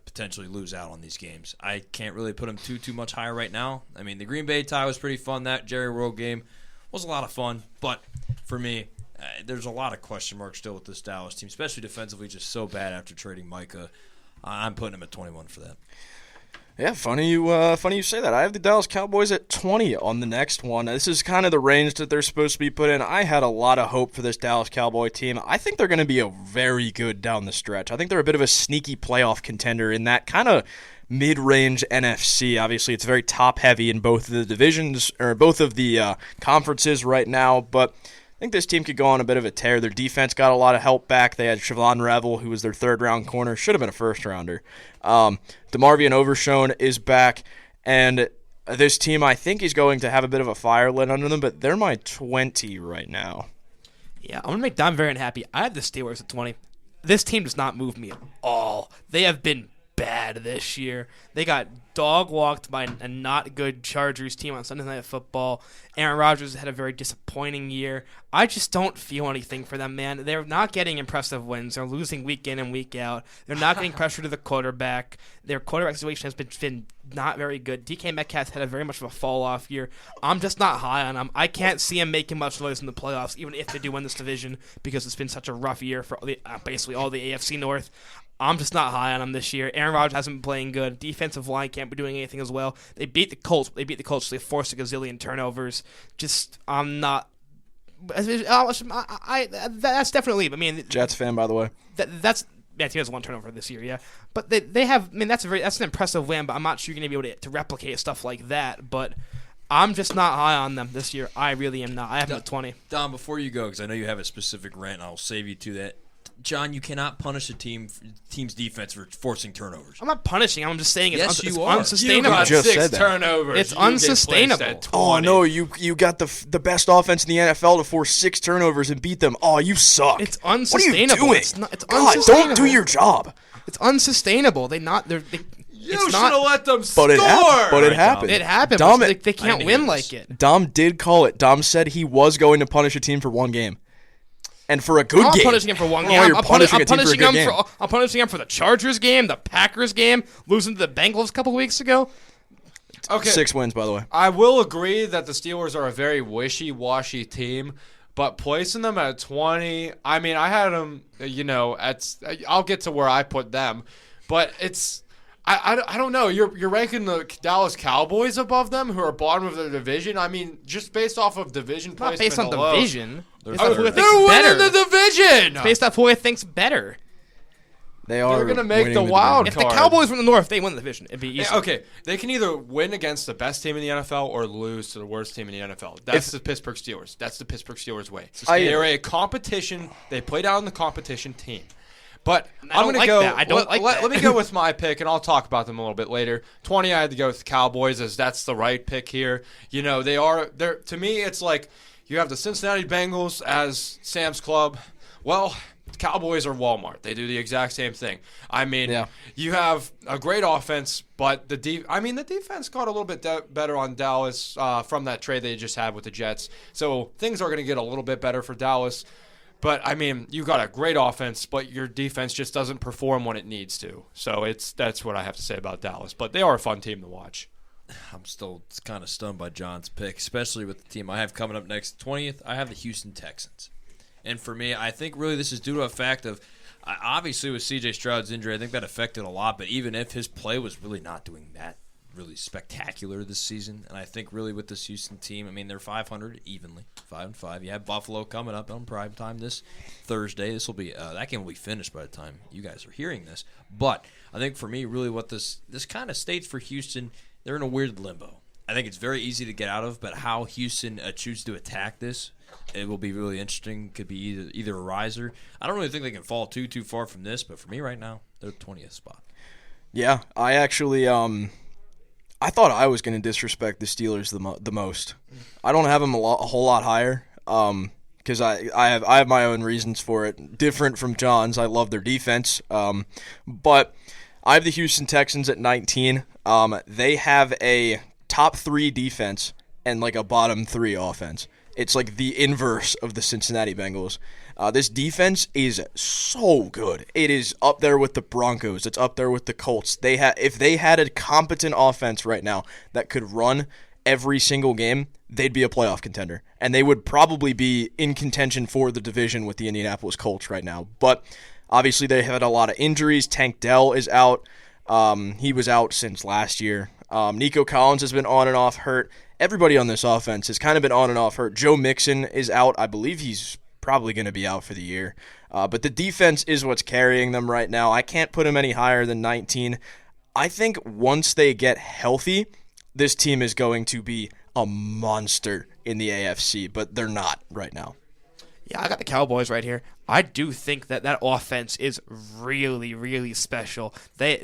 potentially lose out on these games. I can't really put them too much higher right now. I mean, the Green Bay tie was pretty fun. That Jerry World game was a lot of fun. But for me, there's a lot of question marks still with this Dallas team, especially defensively, just so bad after trading Micah. I'm putting them at 21 for that. Yeah, funny you say that. I have the Dallas Cowboys at 20 on the next one. This is kind of the range that they're supposed to be put in. I had a lot of hope for this Dallas Cowboy team. I think they're going to be a very good down the stretch. I think they're a bit of a sneaky playoff contender in that kind of mid-range NFC. Obviously, it's very top-heavy in both of the divisions, or both of the conferences right now, but I think this team could go on a bit of a tear. Their defense got a lot of help back. They had Siobhan Revel, who was their third-round corner. Should have been a first-rounder. DeMarvion Overshone is back, and this team, I think, is going to have a bit of a fire lit under them, but they're my 20 right now. Yeah, I'm going to make Don very unhappy. I have the Steelers at 20. This team does not move me at all. They have been bad this year. They got dog-walked by a not good Chargers team on Sunday Night Football. Aaron Rodgers had a very disappointing year. I just don't feel anything for them, man. They're not getting impressive wins. They're losing week in and week out. They're not getting pressure to the quarterback. Their quarterback situation has been not very good. DK Metcalf had a very much of a fall-off year. I'm just not high on them. I can't see him making much noise in the playoffs, even if they do win this division, because it's been such a rough year for basically all the AFC North. I'm just not high on them this year. Aaron Rodgers hasn't been playing good. Defensive line can't be doing anything as well. They beat the Colts. They forced a gazillion turnovers. I'm not. That's definitely. I mean, Jets fan, by the way. He has one turnover this year, yeah. But they have. I mean, that's an impressive win. But I'm not sure you're gonna be able to replicate stuff like that. But I'm just not high on them this year. I really am not. I have them at 20. Don, before you go, because I know you have a specific rant, I'll save you to that. John, you cannot punish a team's defense for forcing turnovers. I'm not punishing. I'm just saying it's you are. unsustainable. You got just 6 said that. turnovers. It's You get placed unsustainable. at 20. Oh, no, you got the best offense in the NFL to force 6 turnovers and beat them. Oh, you suck. It's unsustainable. What are you doing? It's God, unsustainable. don't do your job. It's unsustainable. You You should have let them score. But it happened. But it happened. It happened. Dom, They can't win like it. Dom did call it. Dom said he was going to punish a team for one game. And for a good I'm game. not punishing him for one I don't game. know why you're I'm punishing a team for a punishing good him game. I'm punishing him for the Chargers game, the Packers game, losing to the Bengals a couple weeks ago. Okay. 6 wins, by the way. I will agree that the Steelers are a very wishy-washy team, but placing them at 20, I mean, I had them, I'll get to where I put them, but it's, I don't know. You're ranking the Dallas Cowboys above them, who are bottom of their division. I mean, just based off of division Not placement based on alone. division. They're Based off who I better. think's They're winning better. the division. Based off who I think's better. They are. They're gonna make winning the wild division. If the card. Cowboys win the North, they win the division. It'd be easy. Yeah, okay, they can either win against the best team in the NFL or lose to the worst team in the NFL. That's the Pittsburgh Steelers. That's the Pittsburgh Steelers way. They're a competition. They play down the competition team. But I'm going to like go. that. I don't like that. Let me go with my pick, and I'll talk about them a little bit later. 20, I had to go with the Cowboys, as that's the right pick here. They're to me, it's like you have the Cincinnati Bengals as Sam's Club. Well, the Cowboys are Walmart. They do the exact same thing. I mean, you have a great offense, but the defense got a little bit better on Dallas from that trade they just had with the Jets. So things are going to get a little bit better for Dallas. But, I mean, you got a great offense, but your defense just doesn't perform when it needs to. So that's what I have to say about Dallas. But they are a fun team to watch. I'm still kind of stunned by John's pick, especially with the team I have coming up next. 20th, I have the Houston Texans. And for me, I think really this is due to a fact of, obviously with C.J. Stroud's injury, I think that affected a lot. But even if his play was really not doing that really spectacular this season, and I think really with this Houston team, I mean, they're 500 evenly, 5-5. You have Buffalo coming up on prime time this Thursday. This will be that game will be finished by the time you guys are hearing this. But I think for me, really, what this kind of states for Houston, they're in a weird limbo. I think it's very easy to get out of, but how Houston chooses to attack this, it will be really interesting. Could be either a riser. I don't really think they can fall too far from this, but for me right now, they're 20th spot. Yeah, I actually I thought I was going to disrespect the Steelers the most. I don't have them a whole lot higher because I have my own reasons for it, different from John's. I love their defense, but I have the Houston Texans at 19. They have a top 3 defense and like a bottom 3 offense. It's like the inverse of the Cincinnati Bengals. This defense is so good. It is up there with the Broncos. It's up there with the Colts. If they had a competent offense right now that could run every single game, they'd be a playoff contender. And they would probably be in contention for the division with the Indianapolis Colts right now. But obviously they had a lot of injuries. Tank Dell is out. He was out since last year. Nico Collins has been on and off hurt. Everybody on this offense has kind of been on and off hurt. Joe Mixon is out. I believe he's probably going to be out for the year. But the defense is what's carrying them right now. I can't put them any higher than 19. I think once they get healthy, this team is going to be a monster in the AFC, but they're not right now. Yeah, I got the Cowboys right here. I do think that offense is really, really special.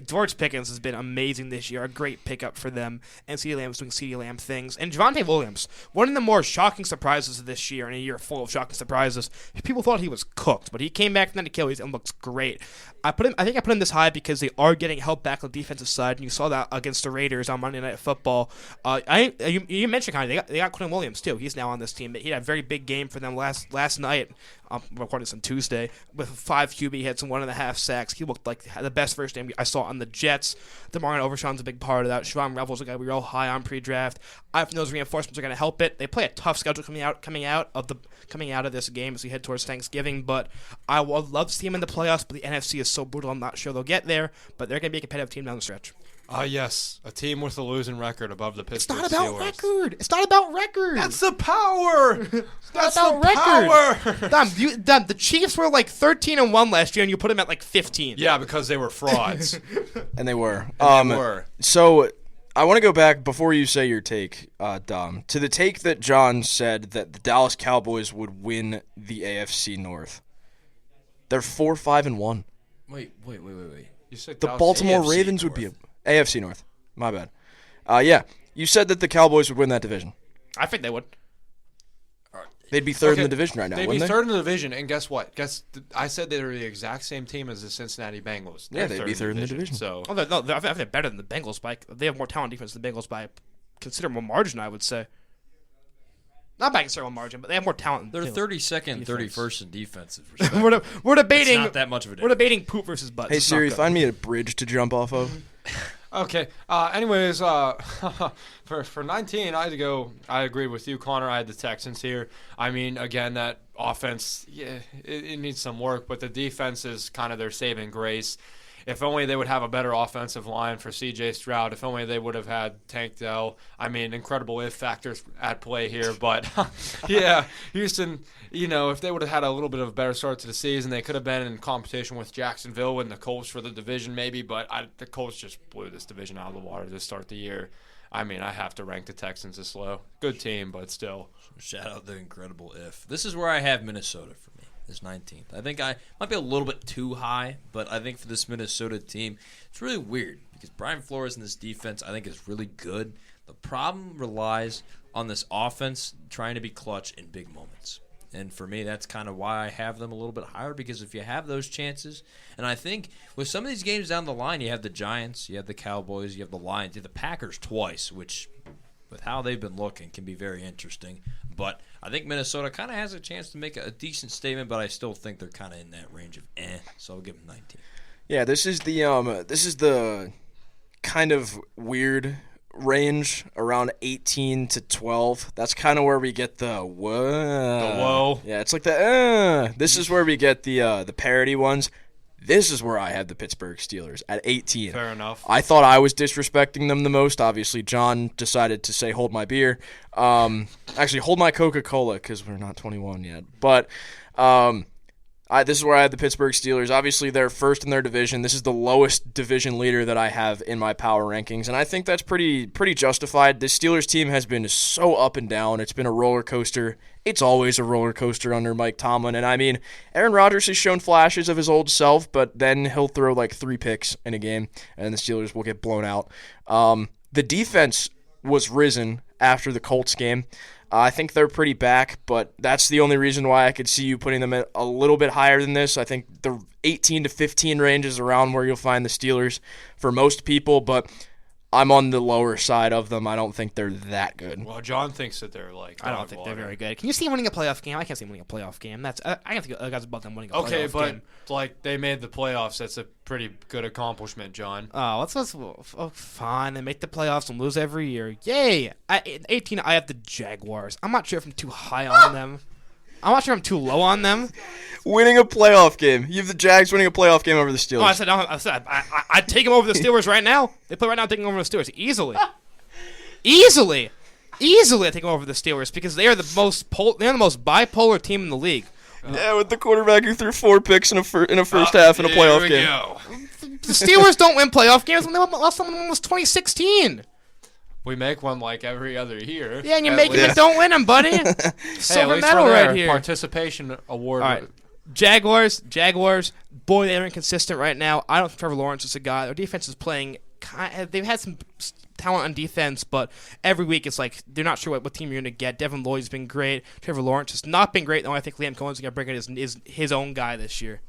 George Pickens has been amazing this year, a great pickup for them, and CeeDee Lamb's doing CeeDee Lamb things. And Javonte Williams, one of the more shocking surprises of this year, in a year full of shocking surprises. People thought he was cooked, but he came back from that Achilles and looks great. I think I put him this high because they are getting help back on the defensive side, and you saw that against the Raiders on Monday Night Football. You mentioned kind of they got Quinn Williams too. He's now on this team. He had a very big game for them last night. Recording this on Tuesday with 5 QB hits and 1.5 sacks. He looked like the best first game I saw on the Jets. DeMarvin Overshawn's a big part of that. Siobhan Revel's a guy we were all high on pre-draft. I think those reinforcements are going to help it. They play a tough schedule coming out of this game as we head towards Thanksgiving. But I would love to see them in the playoffs. But the NFC is so brutal. I'm not sure they'll get there. But they're going to be a competitive team down the stretch. Yes, a team with a losing record above the Pittsburgh Steelers. It's not about record. It's not about record. That's the power. That's about the record. power. The Chiefs were like 13-1 last year, and you put them at like 15. Yeah, because they were frauds. And they were. They were. So I want to go back before you say your take, Dom, to the take that John said that the Dallas Cowboys would win the AFC North. They're 4-5-1. Wait. You said The Dallas Baltimore AFC Ravens would be North. AFC North. My bad. Yeah, you said that the Cowboys would win that division. I think they would. They'd be third in Okay, the division right now, They'd wouldn't be they? third in the division, and guess what? I said they were the exact same team as the Cincinnati Bengals. Yeah, they'd be third in the division. So Oh, no, I think they're better than the Bengals by. They have more talent defense than the Bengals by a considerable margin, I would say. Not by a considerable margin, but they have more talent. They're too. 32nd, Defense. 31st in defensive respect. we're debating. It's not that much of a We're difference. debating poop versus butts. Hey It's not Siri, good. find me a bridge to jump off of. okay. Anyways, for 19, I agreed with you, Connor. I had the Texans here. I mean, again, that offense, yeah, it needs some work, but the defense is kind of their saving grace. If only they would have a better offensive line for C.J. Stroud. If only they would have had Tank Dell. I mean, incredible if factors at play here. But, yeah, Houston, if they would have had a little bit of a better start to the season, they could have been in competition with Jacksonville and the Colts for the division maybe. But the Colts just blew this division out of the water to start the year. I mean, I have to rank the Texans as low. Good team, but still. Shout out the incredible if. This is where I have Minnesota for me. Is 19th. I think I might be a little bit too high, but I think for this Minnesota team, it's really weird because Brian Flores and this defense I think is really good. The problem relies on this offense trying to be clutch in big moments. And for me, that's kind of why I have them a little bit higher, because if you have those chances, and I think with some of these games down the line, you have the Giants, you have the Cowboys, you have the Lions, you have the Packers twice, which with how they've been looking can be very interesting. But I think Minnesota kind of has a chance to make a decent statement, but I still think they're kind of in that range of so I'll give them 19. Yeah, this is the kind of weird range around 18 to 12. That's kind of where we get the whoa. The whoa. Yeah, it's like the This is where we get the parody ones. This is where I had the Pittsburgh Steelers at 18. Fair enough. I thought I was disrespecting them the most. Obviously, John decided to say hold my beer. Actually, hold my Coca-Cola because we're not 21 yet. But I This is where I had the Pittsburgh Steelers. Obviously, they're first in their division. This is the lowest division leader that I have in my power rankings, and I think that's pretty justified. The Steelers team has been so up and down. It's been a roller coaster. It's always a roller coaster under Mike Tomlin. And, I mean, Aaron Rodgers has shown flashes of his old self, but then he'll throw like 3 picks in a game, and the Steelers will get blown out. The defense was risen after the Colts game. I think they're pretty back, but that's the only reason why I could see you putting them at a little bit higher than this. I think the 18 to 15 range is around where you'll find the Steelers for most people, but I'm on the lower side of them. I don't think they're that good. Well, John thinks that they're like. I don't think they're very good. Can you see them winning a playoff game? I can't see them winning a playoff game. That's I can't think guys above them winning a playoff game. Okay, but like they made the playoffs. That's a pretty good accomplishment, John. Oh, fine. They make the playoffs and lose every year. Yay! At 18, I have the Jaguars. I'm not sure if I'm too high on them. I'm not sure I'm too low on them. Winning a playoff game. You have the Jags winning a playoff game over the Steelers. Oh, I said I'd take them over the Steelers right now. They play right now taking over the Steelers easily. Easily I take them over the Steelers because they are the most bipolar team in the league. Yeah, with the quarterback who threw 4 picks in a first half in a playoff game. Go. The Steelers don't win playoff games when they last time was 2016. We make one like every other year. Yeah, and you make them and don't win them, buddy. Silver medal right here. Participation award. All right. Jaguars. Boy, they're inconsistent right now. I don't think Trevor Lawrence is a guy. Their defense is playing. They've had some talent on defense, but every week it's like they're not sure what team you're going to get. Devin Lloyd's been great. Trevor Lawrence has not been great, though. I think Liam Cohen's going to bring in his own guy this year.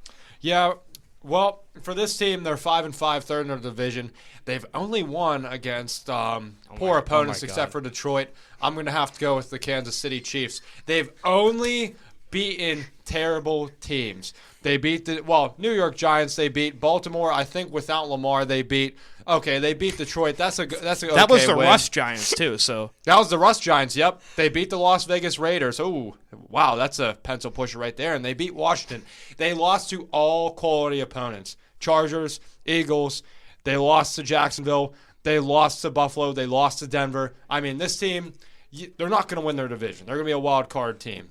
Yeah. Well, for this team, they're 5-5, third in their division. They've only won against poor opponents, except for Detroit. I'm going to have to go with the Kansas City Chiefs. They've only beaten terrible teams. They beat New York Giants. They beat Baltimore. I think without Lamar, they beat Detroit. That's a That was the win. Russ Giants too. So that was the Russ Giants. Yep, they beat the Las Vegas Raiders. Oh, wow, that's a pencil pusher right there. And they beat Washington. They lost to all quality opponents: Chargers, Eagles. They lost to Jacksonville. They lost to Buffalo. They lost to Denver. I mean, this team, they're not going to win their division. They're going to be a wild card team.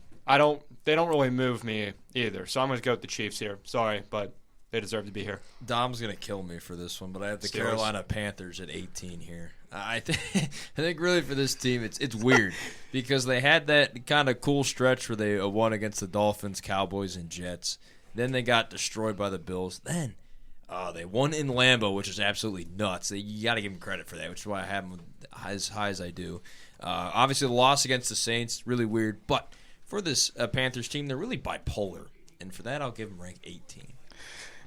They don't really move me either. So I'm going to go with the Chiefs here. Sorry, but they deserve to be here. Dom's going to kill me for this one, but I have the Carolina Panthers at 18 here. I think really for this team, it's weird because they had that kind of cool stretch where they won against the Dolphins, Cowboys, and Jets. Then they got destroyed by the Bills. Then they won in Lambeau, which is absolutely nuts. You got to give them credit for that, which is why I have them as high as I do. Obviously, the loss against the Saints, really weird. But for this Panthers team, they're really bipolar. And for that, I'll give them rank 18.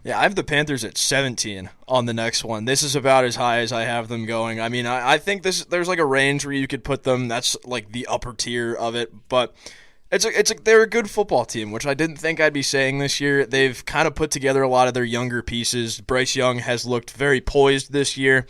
Yeah, I have the Panthers at 17 on the next one. This is about as high as I have them going. I mean, I think there's like a range where you could put them. That's like the upper tier of it. But they're a good football team, which I didn't think I'd be saying this year. They've kind of put together a lot of their younger pieces. Bryce Young has looked very poised this year.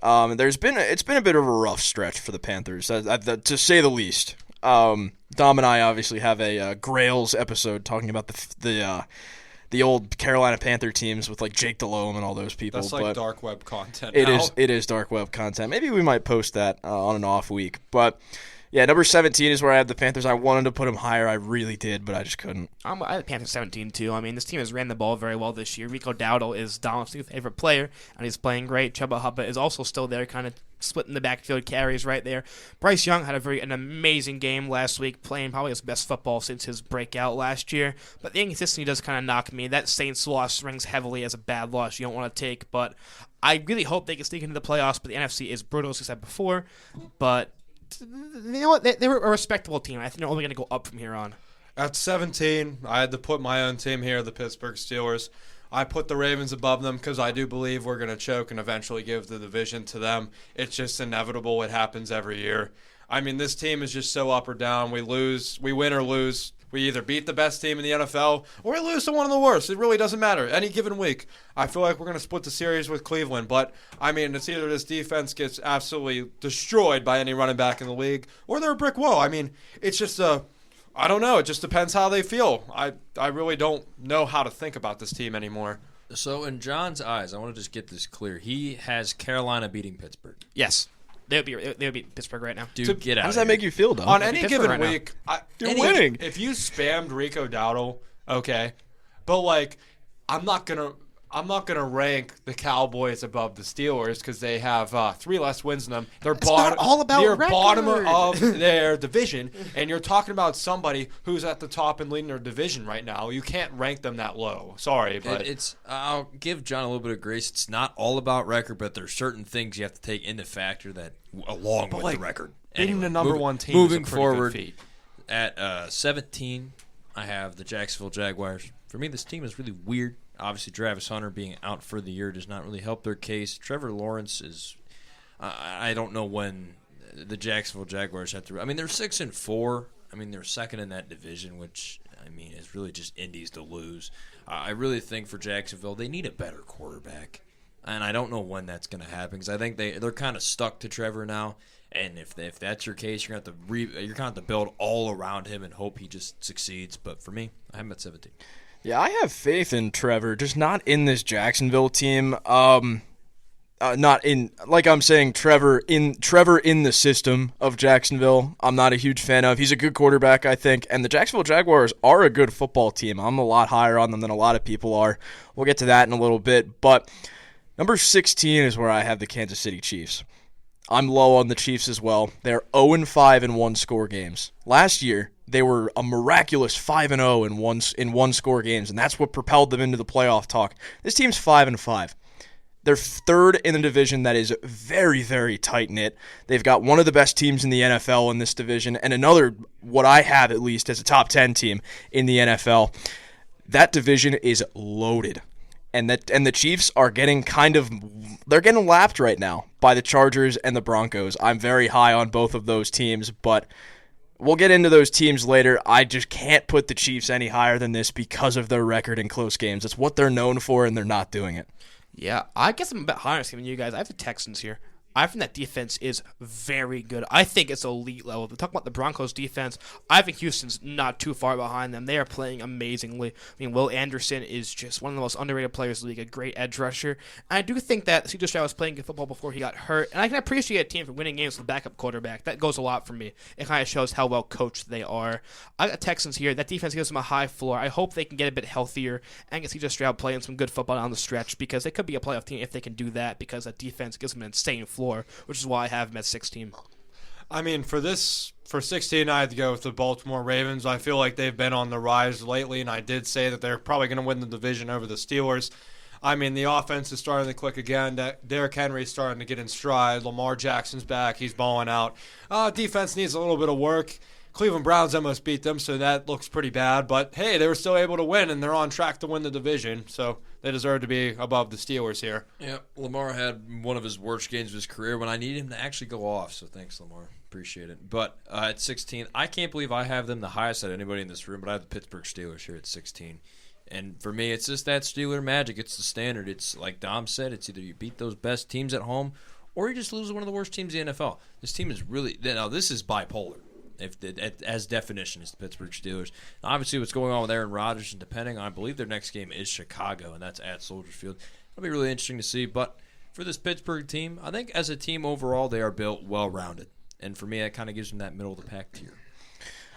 It's been a bit of a rough stretch for the Panthers, to say the least. Dom and I obviously have a Grails episode talking about the old Carolina Panther teams with like Jake Delhomme and all those people. That's like dark web content. It is dark web content. Maybe we might post that on an off week, but. Yeah, number 17 is where I have the Panthers. I wanted to put them higher. I really did, but I just couldn't. I have the Panthers 17 too. I mean, this team has ran the ball very well this year. Rico Dowdle is Donald's favorite player, and he's playing great. Chuba Hubbard is also still there, kind of splitting the backfield carries right there. Bryce Young had an amazing game last week, playing probably his best football since his breakout last year. But the inconsistency does kind of knock me. That Saints loss rings heavily as a bad loss you don't want to take, but I really hope they can sneak into the playoffs. But the NFC is brutal, as I said before, but you know what? They were a respectable team. I think they're only going to go up from here on. At 17, I had to put my own team here, the Pittsburgh Steelers. I put the Ravens above them because I do believe we're going to choke and eventually give the division to them. It's just inevitable. It happens every year. I mean, this team is just so up or down. We win or lose. We either beat the best team in the NFL or we lose to one of the worst. It really doesn't matter. Any given week, I feel like we're going to split the series with Cleveland. But, I mean, it's either this defense gets absolutely destroyed by any running back in the league or they're a brick wall. I mean, it's just I don't know. It just depends how they feel. I really don't know how to think about this team anymore. So, in John's eyes, I want to just get this clear. He has Carolina beating Pittsburgh. Yes. They would be Pittsburgh right now. Dude, get out. How does that make you feel, though? On any given week, you're winning. If you spammed Rico Dowdle, okay, But like, I'm not gonna rank the Cowboys above the Steelers because they have 3 less wins than them. They're not all about they're record. bottom of their division, and you're talking about somebody who's at the top and leading their division right now. You can't rank them that low. Sorry, but I'll give John a little bit of grace. It's not all about record, but there's certain things you have to take into factor that along with the record. Being the number one team moving is a pretty forward good feat. at 17, I have the Jacksonville Jaguars. For me, this team is really weird. Obviously, Travis Hunter being out for the year does not really help their case. Trevor Lawrence is I don't know when the Jacksonville Jaguars have to. I mean, they're 6-4. I mean, they're second in that division, which I mean is really just Indies to lose. I really think for Jacksonville, they need a better quarterback, and I don't know when that's going to happen because I think they're kind of stuck to Trevor now. And if that's your case, you're gonna have to build all around him and hope he just succeeds. But for me, I have him at 17. Yeah, I have faith in Trevor, just not in this Jacksonville team. Not in, like I'm saying, Trevor in the system of Jacksonville. I'm not a huge fan of. He's a good quarterback, I think, and the Jacksonville Jaguars are a good football team. I'm a lot higher on them than a lot of people are. We'll get to that in a little bit, but number 16 is where I have the Kansas City Chiefs. I'm low on the Chiefs as well. They're 0-5 in one-score games. Last year, they were a miraculous 5-0 in one-score games, and that's what propelled them into the playoff talk. This team's 5-5. They're third in the division that is very, very tight-knit. They've got one of the best teams in the NFL in this division, and another, what I have at least, as a top 10 team in the NFL. That division is loaded. And the Chiefs are getting they're getting lapped right now by the Chargers and the Broncos. I'm very high on both of those teams, but we'll get into those teams later. I just can't put the Chiefs any higher than this because of their record in close games. That's what they're known for, and they're not doing it. Yeah, I guess I'm a bit higher than you guys. I have the Texans here. I think that defense is very good. I think it's elite level. To talk about the Broncos defense, I think Houston's not too far behind them. They are playing amazingly. I mean, Will Anderson is just one of the most underrated players in the league, a great edge rusher. And I do think that C.J. Stroud was playing good football before he got hurt. And I can appreciate a team for winning games with a backup quarterback. That goes a lot for me. It kind of shows how well coached they are. I got Texans here. That defense gives them a high floor. I hope they can get a bit healthier and get C.J. Stroud playing some good football down the stretch because they could be a playoff team if they can do that because that defense gives them an insane floor, which is why I have him at 16. I mean, for 16, I had to go with the Baltimore Ravens. I feel like they've been on the rise lately, and I did say that they're probably going to win the division over the Steelers. I mean, the offense is starting to click again. Derrick Henry's starting to get in stride. Lamar Jackson's back. He's balling out. Defense needs a little bit of work. Cleveland Browns almost beat them, so that looks pretty bad. But, hey, they were still able to win, and they're on track to win the division. So they deserve to be above the Steelers here. Yeah, Lamar had one of his worst games of his career when I needed him to actually go off. So thanks, Lamar. Appreciate it. But at 16, I can't believe I have them the highest out of anybody in this room, but I have the Pittsburgh Steelers here at 16. And for me, it's just that Steeler magic. It's the standard. It's like Dom said, it's either you beat those best teams at home or you just lose one of the worst teams in the NFL. This team is really – now, this is bipolar. As definition is the Pittsburgh Steelers. Now, obviously, what's going on with Aaron Rodgers, and depending on, I believe their next game is Chicago, and that's at Soldier Field. It'll be really interesting to see. But for this Pittsburgh team, I think as a team overall, they are built well-rounded. And for me, that kind of gives them that middle-of-the-pack tier.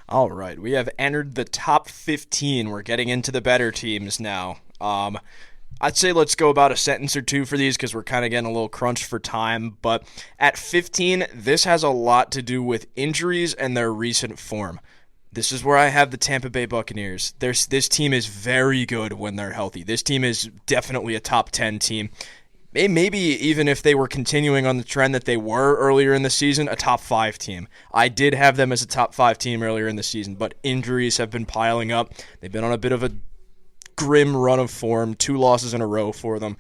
All right, we have entered the top 15. We're getting into the better teams now. I'd say let's go about a sentence or two for these because we're kind of getting a little crunched for time. But at 15, this has a lot to do with injuries and their recent form. This is where I have the Tampa Bay Buccaneers. This team is very good when they're healthy. This team is definitely a top 10 team. Maybe even if they were continuing on the trend that they were earlier in the season, a top 5 team. I did have them as a top 5 team earlier in the season, but injuries have been piling up. They've been on a bit of a grim run of form, 2 losses in a row for them.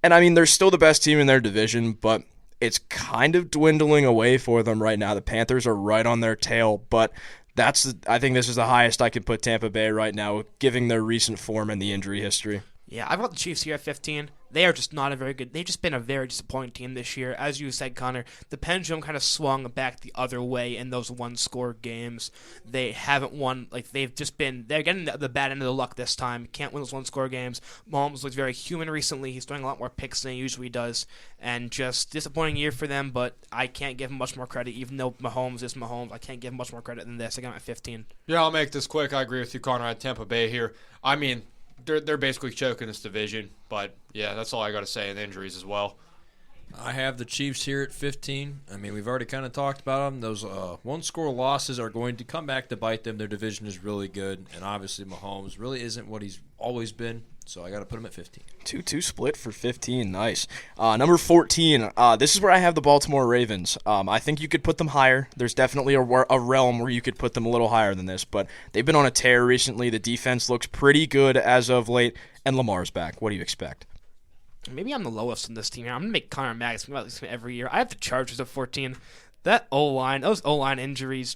And I mean, they're still the best team in their division, but it's kind of dwindling away for them right now. The Panthers are right on their tail, but I think this is the highest I could put Tampa Bay right now, given their recent form and the injury history. Yeah, I've got the Chiefs here at 15. They are just not a very good. They've just been a very disappointing team this year. As you said, Connor, the pendulum kind of swung back the other way in those one-score games. They haven't won. They're getting the bad end of the luck this time. Can't win those one-score games. Mahomes looks very human recently. He's throwing a lot more picks than he usually does. And just disappointing year for them, but I can't give him much more credit. Even though Mahomes is Mahomes, I can't give him much more credit than this. I got him at 15. Yeah, I'll make this quick. I agree with you, Connor, at Tampa Bay here. I mean, they're basically choking this division. But yeah, that's all I got to say in injuries as well. I have the Chiefs here at 15. I mean, we've already kind of talked about them. Those one-score losses are going to come back to bite them. Their division is really good, and obviously Mahomes really isn't what he's always been, so I got to put him at 15. 2-2 split for 15. Nice. Number 14, this is where I have the Baltimore Ravens. I think you could put them higher. There's definitely a realm where you could put them a little higher than this, but they've been on a tear recently. The defense looks pretty good as of late, and Lamar's back. What do you expect? Maybe I'm the lowest in this team here. I'm going to make Connor Magus think about this every year. I have the Chargers at 14. That O-line, those O-line injuries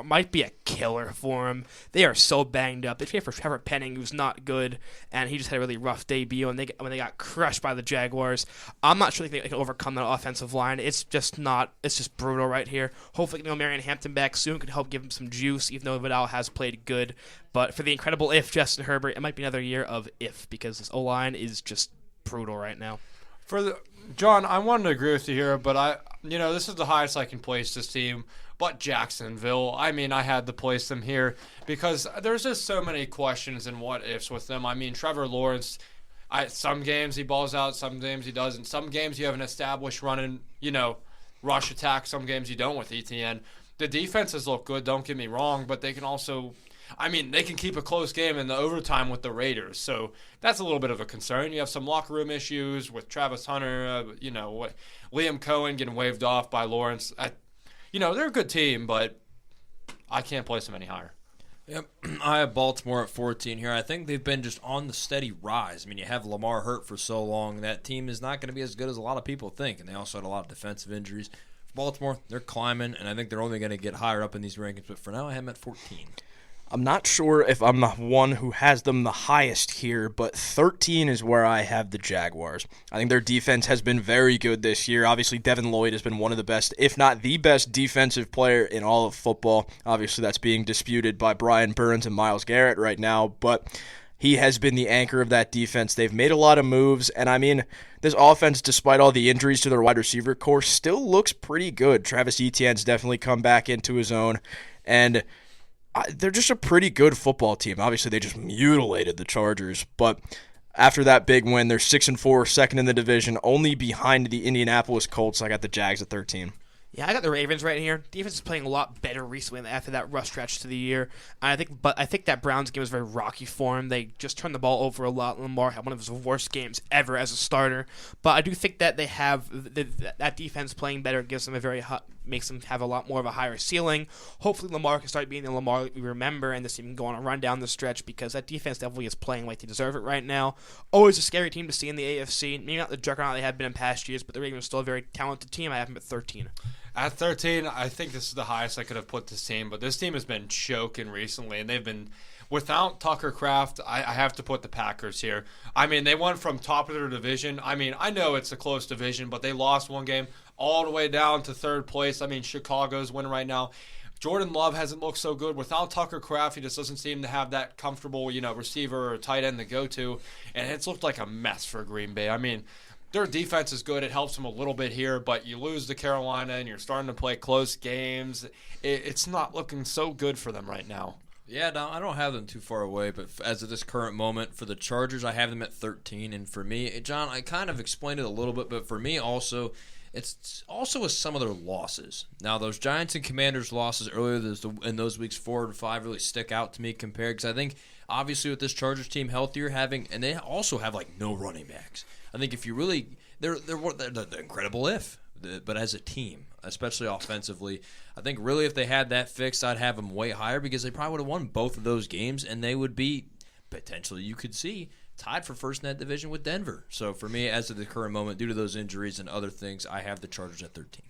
might be a killer for him. They are so banged up. They traded for Trevor Penning, who's not good, and he just had a really rough debut when they got crushed by the Jaguars. I'm not sure they can overcome that offensive line. It's just brutal right here. Hopefully, Marion Hampton back soon could help give him some juice, even though Vidal has played good. But for the incredible Justin Herbert, it might be another year of because this O-line is just brutal right now. John, I wanted to agree with you here, but this is the highest I can place this team. But Jacksonville, I mean, I had to place them here because there's just so many questions and what ifs with them. I mean, Trevor Lawrence, some games he balls out, some games he doesn't. Some games you have an established running, rush attack. Some games you don't with ETN. The defenses look good, don't get me wrong, but they can also. They can keep a close game in the overtime with the Raiders, so that's a little bit of a concern. You have some locker room issues with Travis Hunter, Liam Cohen getting waved off by Lawrence. They're a good team, but I can't place them any higher. Yep, I have Baltimore at 14 here. I think they've been just on the steady rise. I mean, you have Lamar hurt for so long. That team is not going to be as good as a lot of people think, and they also had a lot of defensive injuries. For Baltimore, they're climbing, and I think they're only going to get higher up in these rankings, but for now I have them at 14. I'm not sure if I'm the one who has them the highest here, but 13 is where I have the Jaguars. I think their defense has been very good this year. Obviously, Devin Lloyd has been one of the best, if not the best, defensive player in all of football. Obviously, that's being disputed by Brian Burns and Myles Garrett right now, but he has been the anchor of that defense. They've made a lot of moves, and this offense, despite all the injuries to their wide receiver core, still looks pretty good. Travis Etienne's definitely come back into his own, and they're just a pretty good football team. Obviously, they just mutilated the Chargers, but after that big win, they're 6-4, second in the division, only behind the Indianapolis Colts. I got the Jags at 13. Yeah, I got the Ravens right here. Defense is playing a lot better recently after that rough stretch to the year. I think that Browns game was very rocky for him. They just turned the ball over a lot. Lamar had one of his worst games ever as a starter. But I do think that they have that defense playing better gives them makes them have a lot more of a higher ceiling. Hopefully Lamar can start being the Lamar we remember and this team can go on a run down the stretch because that defense definitely is playing like they deserve it right now. Always a scary team to see in the AFC. Maybe not the juggernaut they have been in past years, but the Ravens are still a very talented team. I have them at 13. At 13, I think this is the highest I could have put this team, but this team has been choking recently, and they've been without Tucker Kraft. I have to put the Packers here. They went from top of their division. I know it's a close division, but they lost one game all the way down to third place. Chicago's winning right now. Jordan Love hasn't looked so good. Without Tucker Kraft, he just doesn't seem to have that comfortable, receiver or tight end to go to, and it's looked like a mess for Green Bay. Their defense is good. It helps them a little bit here, but you lose to Carolina and you're starting to play close games. It's not looking so good for them right now. Yeah, no, I don't have them too far away, but as of this current moment, for the Chargers, I have them at 13. And for me, John, I kind of explained it a little bit, but for me also, it's also with some of their losses. Now, those Giants and Commanders losses earlier in those weeks 4 and 5 really stick out to me compared, because I think, obviously, with this Chargers team healthier, and they also have, no running backs. I think if you really, they're the incredible but as a team, especially offensively, I think really if they had that fixed, I'd have them way higher because they probably would have won both of those games, and they would be potentially, you could see, tied for first in that division with Denver. So for me, as of the current moment, due to those injuries and other things, I have the Chargers at 13.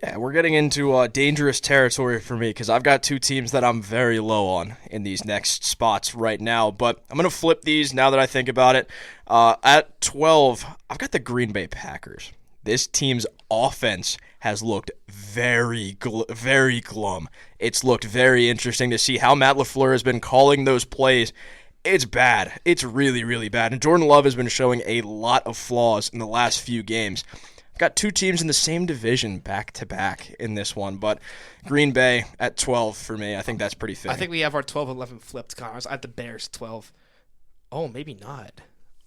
Yeah, we're getting into dangerous territory for me because I've got two teams that I'm very low on in these next spots right now. But I'm going to flip these now that I think about it. At 12, I've got the Green Bay Packers. This team's offense has looked very glum. It's looked very interesting to see how Matt LaFleur has been calling those plays. It's bad. It's really, really bad. And Jordan Love has been showing a lot of flaws in the last few games. Got two teams in the same division back-to-back in this one, but Green Bay at 12 for me. I think that's pretty fair. I think we have our 12-11 flipped, Connors. I have the Bears 12. Oh, maybe not.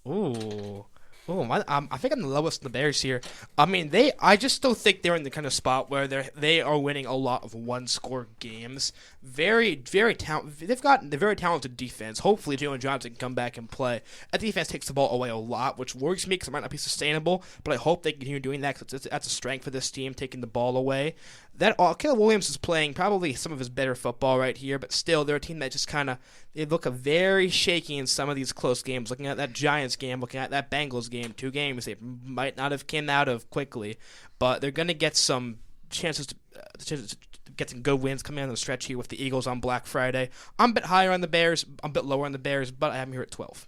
Ooh. I think I'm the lowest in the Bears here. I mean, I just still think they're in the kind of spot where they are winning a lot of one-score games. Very, very They've got the very talented defense. Hopefully, Jalen Johnson can come back and play. That defense takes the ball away a lot, which worries me because it might not be sustainable. But I hope they continue doing that because that's a strength for this team, taking the ball away. Caleb Williams is playing probably some of his better football right here, but still, they're a team that just kind of they look very shaky in some of these close games. Looking at that Giants game, looking at that Bengals game, 2 games they might not have came out of quickly, but they're going to get some chances to get some good wins coming on the stretch here with the Eagles on Black Friday. I'm a bit higher on the Bears, I'm a bit lower on the Bears, but I have them here at 12.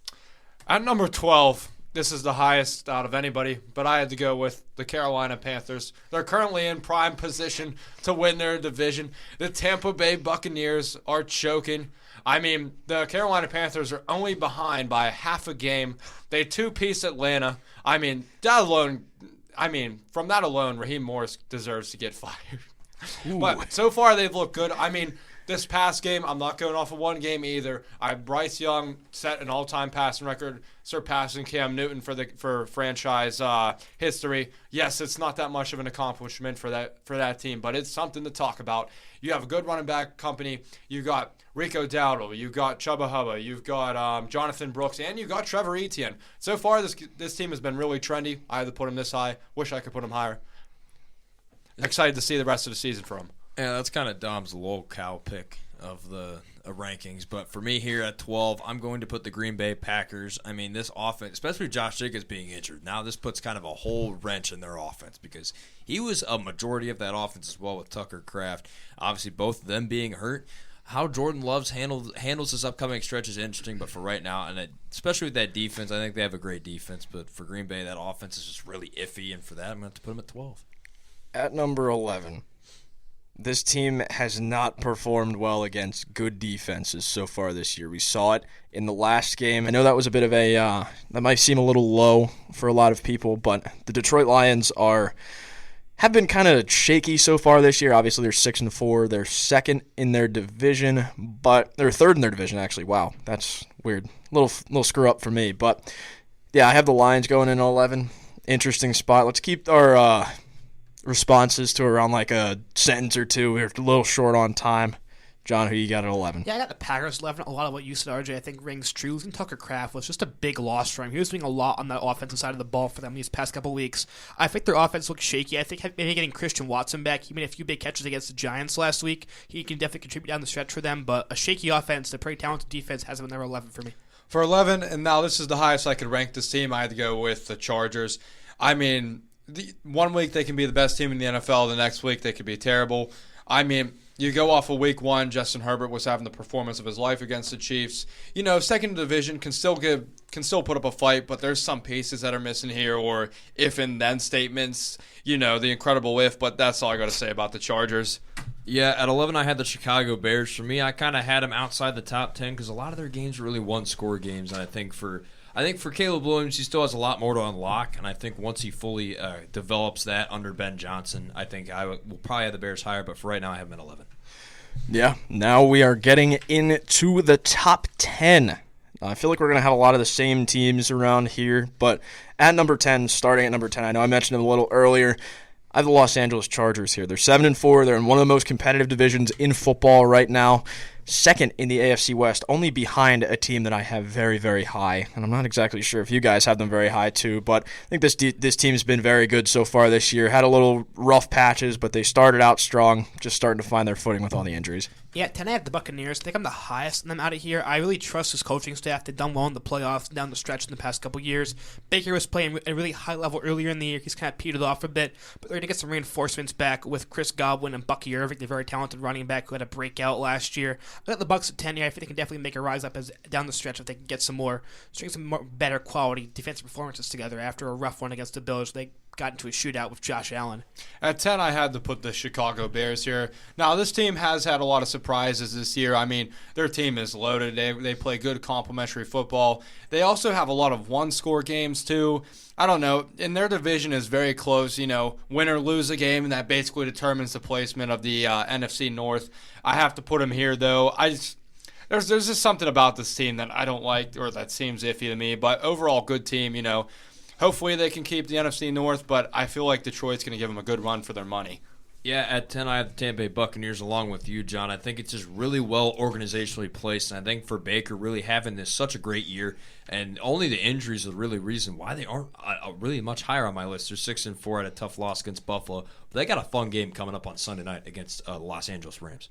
At number 12, this is the highest out of anybody, but I had to go with the Carolina Panthers. They're currently in prime position to win their division. The Tampa Bay Buccaneers are choking. I mean, the Carolina Panthers are only behind by half a game. They two-piece Atlanta. I mean, from that alone, Raheem Morris deserves to get fired. But so far, they've looked good. I mean, this past game, I'm not going off of one game either. Bryce Young set an all-time passing record, surpassing Cam Newton for franchise history. Yes, it's not that much of an accomplishment for that team, but it's something to talk about. You have a good running back company. You got Rico Dowdle. You got Chubba Hubba. You've got Jonathan Brooks, and you got Trevor Etienne. So far, this team has been really trendy. I had to put him this high. Wish I could put him higher. Excited to see the rest of the season from him. Yeah, that's kind of Dom's lolcow pick of the rankings. But for me here at 12, I'm going to put the Green Bay Packers. I mean, this offense, especially Josh Jacobs being injured, now this puts kind of a whole wrench in their offense because he was a majority of that offense as well with Tucker Kraft. Obviously, both of them being hurt. How Jordan Love handles this upcoming stretch is interesting, but for right now, and especially with that defense, I think they have a great defense. But for Green Bay, that offense is just really iffy, and for that, I'm going to have to put them at 12. At number 11, this team has not performed well against good defenses so far this year. We saw it in the last game. I know that was a bit of that might seem a little low for a lot of people, but the Detroit Lions have been kind of shaky so far this year. Obviously, they're 6-4. They're second in their division, but they're third in their division, actually. Wow, that's weird. Little screw up for me. But, yeah, I have the Lions going in 11. Interesting spot. Let's keep our responses to around like a sentence or two. We're a little short on time. John, who you got at 11? Yeah, I got the Packers 11. A lot of what you said, RJ, I think rings true. Losing Tucker Kraft was just a big loss for him. He was doing a lot on that offensive side of the ball for them these past couple weeks. I think their offense looks shaky. I think maybe getting Christian Watson back, he made a few big catches against the Giants last week. He can definitely contribute down the stretch for them, but a shaky offense, the pretty talented defense has them in their 11 for me. For 11, and now this is the highest I could rank this team, I had to go with the Chargers. I mean, one week they can be the best team in the NFL, the next week they could be terrible. I mean, you go off of week 1, Justin Herbert was having the performance of his life against the Chiefs. You know, second division can still put up a fight, but there's some pieces that are missing here, or if and then statements, you know, the incredible if, but that's all I got to say about the Chargers. Yeah, at 11 I had the Chicago Bears. For me, I kind of had them outside the top 10 because a lot of their games are really one-score games, and I think for Caleb Williams, he still has a lot more to unlock, and I think once he fully develops that under Ben Johnson, I think I will probably have the Bears higher, but for right now I have them at 11. Yeah, now we are getting into the top 10. I feel like we're going to have a lot of the same teams around here, but at number 10, starting at number 10, I know I mentioned them a little earlier, I have the Los Angeles Chargers here. They're 7-4. They're in one of the most competitive divisions in football right now. Second in the AFC West, only behind a team that I have very, very high. And I'm not exactly sure if you guys have them very high too, but I think this team's been very good so far this year. Had a little rough patches, but they started out strong, just starting to find their footing with all the injuries. Yeah, 10 I have the Buccaneers. I think I'm the highest in them out of here. I really trust his coaching staff. They've done well in the playoffs down the stretch in the past couple years. Baker was playing at a really high level earlier in the year. He's kind of petered off a bit, but they're going to get some reinforcements back with Chris Godwin and Bucky Irving, the very talented running back who had a breakout last year. I got the Bucs at 10 here. I think they can definitely make a rise up as down the stretch if they can get some more better quality defensive performances together after a rough one against the Bills. They got into a shootout with Josh Allen. At 10, I had to put the Chicago Bears here. Now, this team has had a lot of surprises this year. I mean, their team is loaded. They play good complementary football. They also have a lot of one-score games, too. I don't know. And their division is very close. You know, win or lose a game, and that basically determines the placement of the NFC North. I have to put them here, though. there's just something about this team that I don't like, or that seems iffy to me. But overall, good team. Hopefully they can keep the NFC North, but I feel like Detroit's going to give them a good run for their money. Yeah, at 10, I have the Tampa Bay Buccaneers along with you, John. I think it's just really well organizationally placed, and I think for Baker really having this such a great year, and only the injuries are really reason why they aren't really much higher on my list. They're 6-4 at a tough loss against Buffalo, but they got a fun game coming up on Sunday night against the Los Angeles Rams.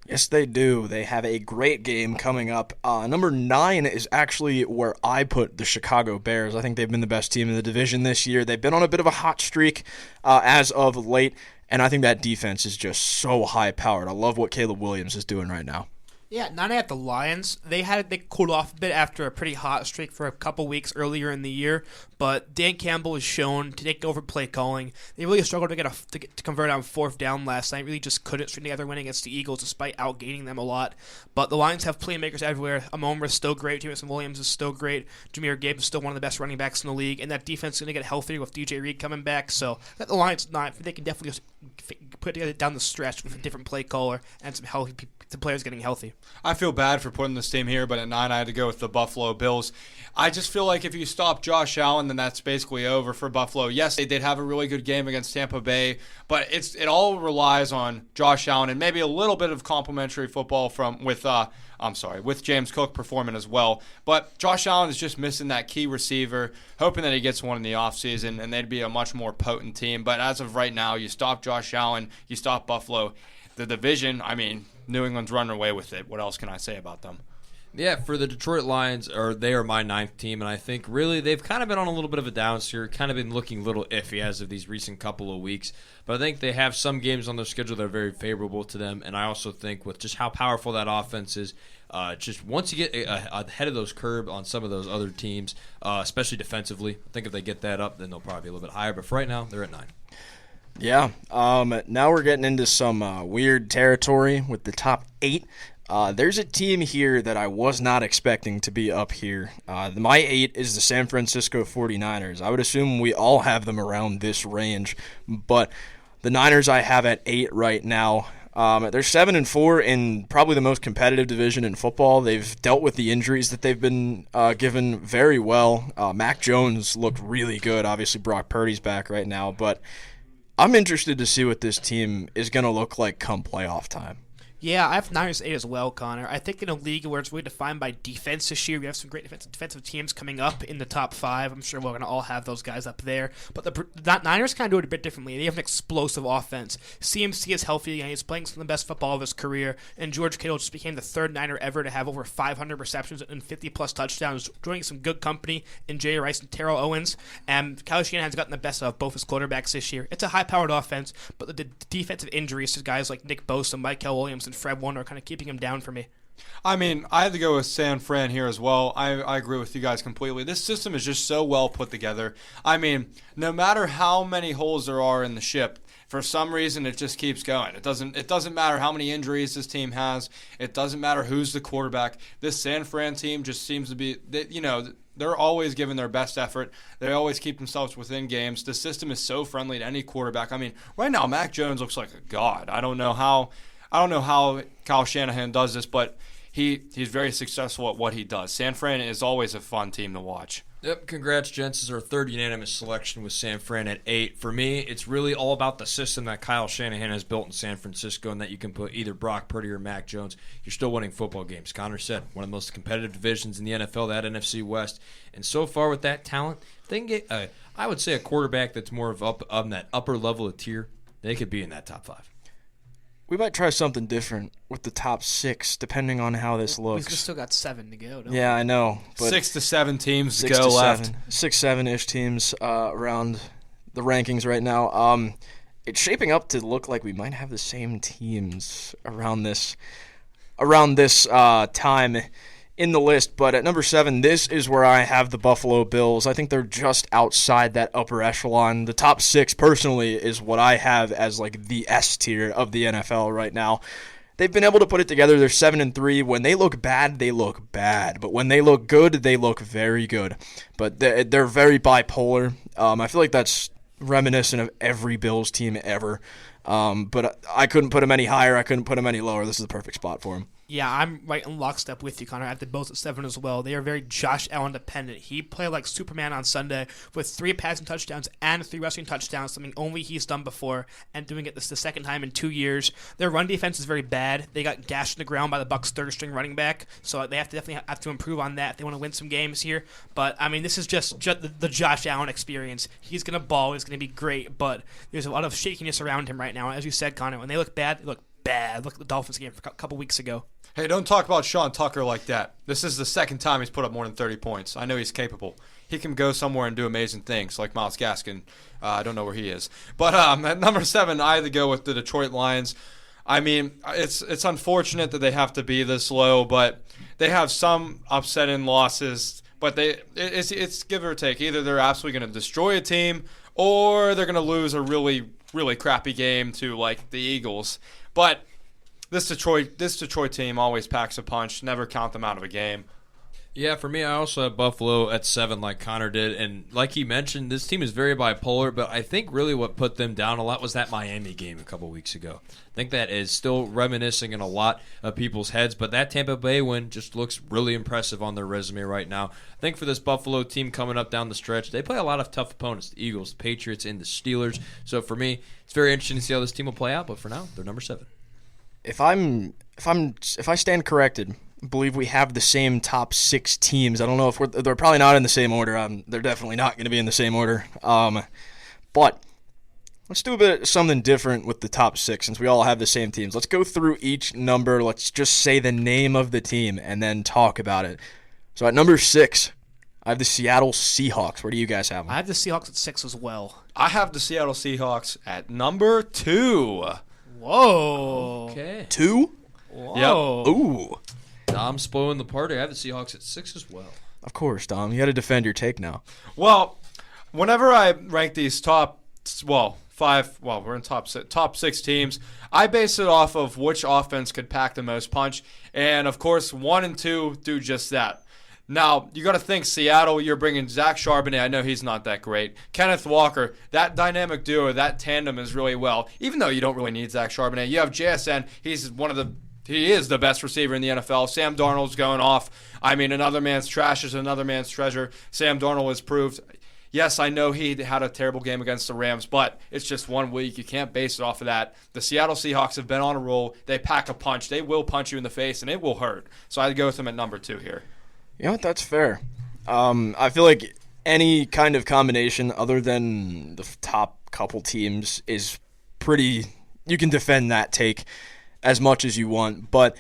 Yes, they do. They have a great game coming up. Number 9 is actually where I put the Chicago Bears. I think they've been the best team in the division this year. They've been on a bit of a hot streak as of late, and I think that defense is just so high-powered. I love what Caleb Williams is doing right now. Yeah, 9 at the Lions. They cooled off a bit after a pretty hot streak for a couple weeks earlier in the year, but Dan Campbell is shown to take over play calling. They really struggled to convert on 4th down last night. Really just couldn't string together winning against the Eagles despite outgaining them a lot. But the Lions have playmakers everywhere. Amon is still great. Jameson Williams is still great. Jameer Gibbs is still one of the best running backs in the league, and that defense is going to get healthier with DJ Reed coming back. So let the Lions not. They can definitely just put together down the stretch with a different play caller and some healthy people. The players getting healthy. I feel bad for putting this team here, but at 9 I had to go with the Buffalo Bills. I just feel like if you stop Josh Allen, then that's basically over for Buffalo. Yes, they did have a really good game against Tampa Bay, but it all relies on Josh Allen and maybe a little bit of complimentary football with James Cook performing as well. But Josh Allen is just missing that key receiver, hoping that he gets one in the offseason, and they'd be a much more potent team. But as of right now, you stop Josh Allen, you stop Buffalo. The division, New England's running away with it. What else can I say about them? Yeah, for the Detroit Lions, they are my 9th team, and I think really they've kind of been on a little bit of a downsteer, kind of been looking a little iffy as of these recent couple of weeks. But I think they have some games on their schedule that are very favorable to them, and I also think with just how powerful that offense is, just once you get ahead of those curb on some of those other teams, especially defensively, I think if they get that up, then they'll probably be a little bit higher. But for right now, they're at 9. Yeah. Now we're getting into some weird territory with the top 8. There's a team here that I was not expecting to be up here. My 8 is the San Francisco 49ers. I would assume we all have them around this range, but the Niners I have at 8 right now. They're 7-4 in probably the most competitive division in football. They've dealt with the injuries that they've been given very well. Mac Jones looked really good. Obviously, Brock Purdy's back right now, but I'm interested to see what this team is going to look like come playoff time. Yeah, I have Niners 8 as well, Connor. I think in a league where it's really defined by defense this year, we have some great defensive teams coming up in the top 5. I'm sure we're going to all have those guys up there. But the Niners kind of do it a bit differently. They have an explosive offense. CMC is healthy, and he's playing some of the best football of his career. And George Kittle just became the 3rd Niner ever to have over 500 receptions and 50-plus touchdowns, joining some good company in Jay Rice and Terrell Owens. And Kyle Shanahan's gotten the best of both his quarterbacks this year. It's a high-powered offense, but the defensive injuries to guys like Nick Bosa, Michael Williams, and Fred Warner are kind of keeping him down for me. I had to go with San Fran here as well. I agree with you guys completely. This system is just so well put together. No matter how many holes there are in the ship, for some reason it just keeps going. It doesn't matter how many injuries this team has. It doesn't matter who's the quarterback. This San Fran team just seems to be, they're always giving their best effort. They always keep themselves within games. The system is so friendly to any quarterback. Right now Mac Jones looks like a god. I don't know how Kyle Shanahan does this, but he's very successful at what he does. San Fran is always a fun team to watch. Yep, congrats, gents. This is our 3rd unanimous selection with San Fran at 8. For me, it's really all about the system that Kyle Shanahan has built in San Francisco, and that you can put either Brock Purdy or Mac Jones. You're still winning football games. Connor said, one of the most competitive divisions in the NFL, that NFC West. And so far with that talent, if they can get, I would say, a quarterback that's more of up on that upper level of tier, they could be in that top 5. We might try something different with the top 6, depending on how this looks. We've still got 7 to go, don't we? Yeah, I know. But 6 to 7 teams to go left. 6-7-ish teams around the rankings right now. It's shaping up to look like we might have the same teams around this time in the list, but at number 7, this is where I have the Buffalo Bills. I think they're just outside that upper echelon. The top 6, personally, is what I have as like the S tier of the NFL right now. They've been able to put it together. They're 7-3. When they look bad, they look bad. But when they look good, they look very good. But they're very bipolar. I feel like that's reminiscent of every Bills team ever. But I couldn't put them any higher. I couldn't put them any lower. This is the perfect spot for them. Yeah, I'm right in lockstep with you, Connor. I have the Bills at 7 as well. They are very Josh Allen dependent. He played like Superman on Sunday with 3 passing touchdowns and 3 rushing touchdowns, something only he's done before, and doing it this the second time in 2 years. Their run defense is very bad. They got gashed in the ground by the Bucs' third-string running back, so they definitely have to improve on that if they want to win some games here. But, I mean, this is just the Josh Allen experience. He's going to ball. He's going to be great, but there's a lot of shakiness around him right now. As you said, Connor, when they look bad, they look bad. Look at the Dolphins game a couple weeks ago. Hey, don't talk about Sean Tucker like that. This is the second time he's put up more than 30 points. I know he's capable. He can go somewhere and do amazing things, like Myles Gaskin. I don't know where he is. But at number 7, I had to go with the Detroit Lions. I mean, it's unfortunate that they have to be this low, but they have some upsetting losses. But it's give or take. Either they're absolutely going to destroy a team, or they're going to lose a really, really crappy game to, like, the Eagles. But this Detroit team always packs a punch. Never count them out of a game. Yeah, for me, I also have Buffalo at 7 like Connor did. And like he mentioned, this team is very bipolar, but I think really what put them down a lot was that Miami game a couple weeks ago. I think that is still reminiscing in a lot of people's heads, but that Tampa Bay win just looks really impressive on their resume right now. I think for this Buffalo team coming up down the stretch, they play a lot of tough opponents, the Eagles, the Patriots, and the Steelers. So for me, it's very interesting to see how this team will play out, but for now, they're number 7. If I stand corrected, I believe we have the same top 6 teams. I don't know if they're probably not in the same order. They're definitely not going to be in the same order. But let's do a bit something different with the top 6 since we all have the same teams. Let's go through each number. Let's just say the name of the team and then talk about it. So at number 6, I have the Seattle Seahawks. Where do you guys have them? I have the Seahawks at 6 as well. I have the Seattle Seahawks at number 2. Whoa. Okay. 2? Whoa. Ooh. Dom spoiling the party. I have the Seahawks at 6 as well. Of course, Dom. You got to defend your take now. Well, whenever I rank these top 5, we're in top 6 teams, I base it off of which offense could pack the most punch. And, of course, 1 and 2 do just that. Now, you got to think Seattle, you're bringing Zach Charbonnet. I know he's not that great. Kenneth Walker, that dynamic duo, that tandem is really well. Even though you don't really need Zach Charbonnet. You have JSN. He is the best receiver in the NFL. Sam Darnold's going off. I mean, another man's trash is another man's treasure. Sam Darnold has proved. Yes, I know he had a terrible game against the Rams, but it's just 1 week. You can't base it off of that. The Seattle Seahawks have been on a roll. They pack a punch. They will punch you in the face, and it will hurt. So I'd go with them at number 2 here. You know what? That's fair. I feel like any kind of combination other than the top couple teams is pretty – you can defend that take as much as you want. But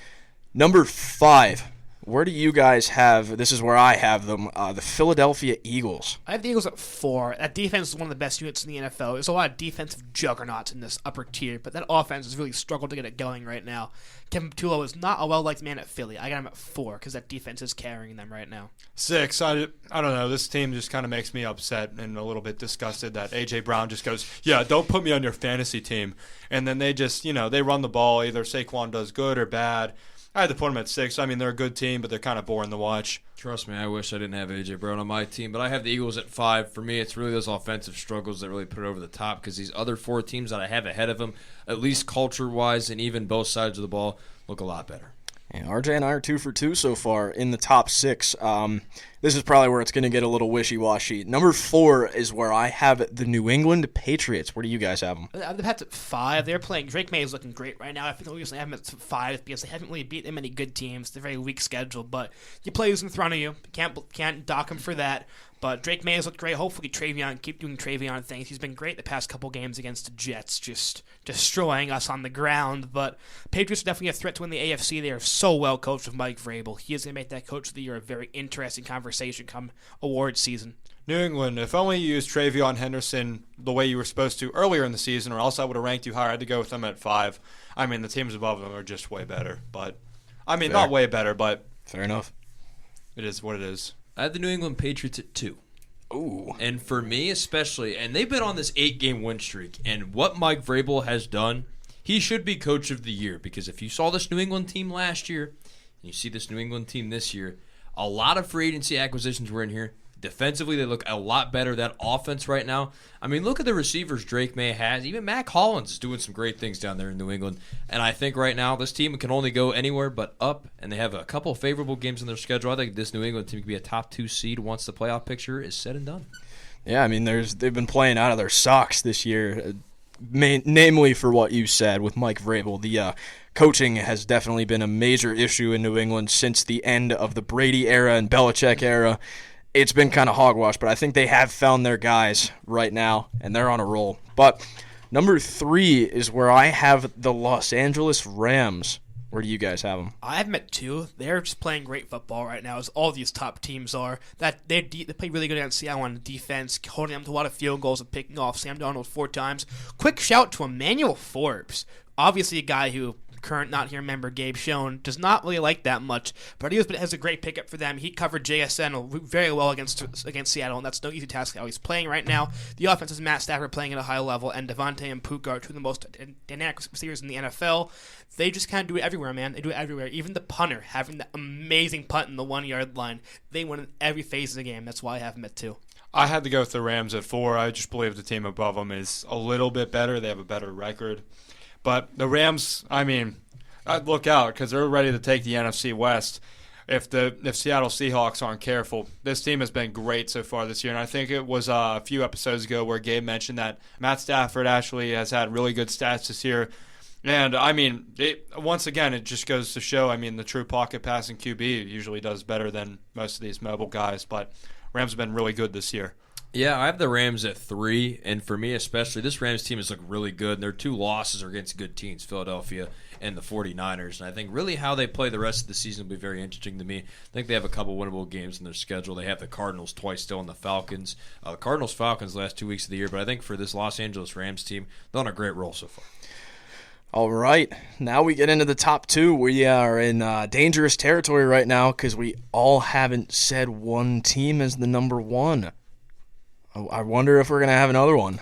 number 5, where do you guys have – this is where I have them, the Philadelphia Eagles. I have the Eagles at 4. That defense is one of the best units in the NFL. There's a lot of defensive juggernauts in this upper tier, but that offense has really struggled to get it going right now. Kevin Patullo is not a well-liked man at Philly. I got him at 4 because that defense is carrying them right now. 6. I don't know. This team just kind of makes me upset and a little bit disgusted that A.J. Brown just goes, yeah, don't put me on your fantasy team. And then they just, they run the ball. Either Saquon does good or bad. I had to put them at 6. I mean, they're a good team, but they're kind of boring to watch. Trust me, I wish I didn't have A.J. Brown on my team, but I have the Eagles at 5. For me, it's really those offensive struggles that really put it over the top because these other 4 teams that I have ahead of them, at least culture-wise and even both sides of the ball, look a lot better. And RJ and I are 2 for 2 so far in the top 6. This is probably where it's going to get a little wishy-washy. Number 4 is where I have the New England Patriots. Where do you guys have them? I've had at 5. They're playing. Drake May is looking great right now. I think the reason I have them at 5 because they haven't really beat them many good teams. They're very weak schedule, but you play who's in front of you. Can't dock him for that. But Drake May has looked great. Hopefully keep doing Travion things. He's been great the past couple games against the Jets, just destroying us on the ground. But Patriots are definitely a threat to win the AFC. They are so well coached with Mike Vrabel. He is going to make that Coach of the Year a very interesting conversation come awards season. New England, if only you used Travion Henderson the way you were supposed to earlier in the season, or else I would have ranked you higher. I had to go with them at 5. I mean, the teams above them are just way better. But I mean, Fair. not way better, but Fair enough. it is what it is. I have the New England Patriots at 2. Ooh. And for me especially, and they've been on this 8-game win streak, and what Mike Vrabel has done, he should be Coach of the Year because if you saw this New England team last year and you see this New England team this year, a lot of free agency acquisitions were in here. Defensively, they look a lot better. That offense right now, I mean, look at the receivers Drake May has. Even Mac Hollins is doing some great things down there in New England. And I think right now this team can only go anywhere but up, and they have a couple of favorable games in their schedule. I think this New England team can be a top 2 seed once the playoff picture is said and done. Yeah, I mean, they've been playing out of their socks this year, namely for what you said with Mike Vrabel. The coaching has definitely been a major issue in New England since the end of the Brady era and Belichick era. It's been kind of hogwash, but I think they have found their guys right now, and they're on a roll. But number 3 is where I have the Los Angeles Rams. Where do you guys have them? I have them at 2. They're just playing great football right now, as all these top teams are. That they play really good against Seattle on defense, holding them to a lot of field goals and picking off Sam Darnold 4 times. Quick shout to Emmanuel Forbes, obviously a guy who current not here member Gabe Schoen does not really like that much, but he has a great pickup for them. He covered JSN very well against Seattle, and that's no easy task how he's playing right now. The offense is Matt Stafford playing at a high level, and Devontae and Puka are 2 of the most dynamic receivers in the NFL. They just kind of do it everywhere, man. They do it everywhere. Even the punter, having that amazing punt in the 1-yard line, they win in every phase of the game. That's why I have them at 2. I had to go with the Rams at 4. I just believe the team above them is a little bit better. They have a better record. But the Rams, I mean, I'd look out because they're ready to take the NFC West if Seattle Seahawks aren't careful. This team has been great so far this year, and I think it was a few episodes ago where Gabe mentioned that Matt Stafford actually has had really good stats this year. And, I mean, once again, it just goes to show, I mean, the true pocket passing QB usually does better than most of these mobile guys, but Rams have been really good this year. Yeah, I have the Rams at 3, and for me especially, this Rams team has looked really good. Their 2 losses are against good teams, Philadelphia and the 49ers, and I think really how they play the rest of the season will be very interesting to me. I think they have a couple winnable games in their schedule. They have the Cardinals twice still and the Falcons. The Cardinals-Falcons last 2 weeks of the year, but I think for this Los Angeles Rams team, they're on a great roll so far. All right, now we get into the top 2. We are in dangerous territory right now because we all haven't said one team as the number 1. I wonder if we're going to have another one.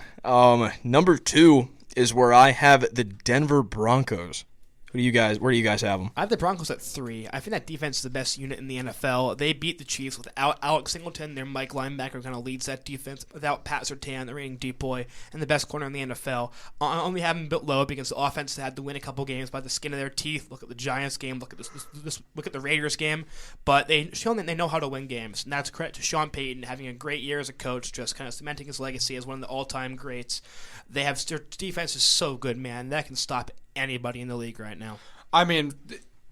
Number 2 is where I have the Denver Broncos. Where do you guys have them? I have the Broncos at 3. I think that defense is the best unit in the NFL. They beat the Chiefs without Alex Singleton. Their Mike linebacker kind of leads that defense. Without Pat Surtain, the reigning deep boy, and the best corner in the NFL. I only have them built low because the offense had to win a couple games by the skin of their teeth. Look at the Giants game. Look at the Raiders game. But they've shown that they know how to win games. And that's credit to Sean Payton having a great year as a coach, just kind of cementing his legacy as one of the all-time greats. Their defense is so good, man. That can stop anybody in the league right now. I mean,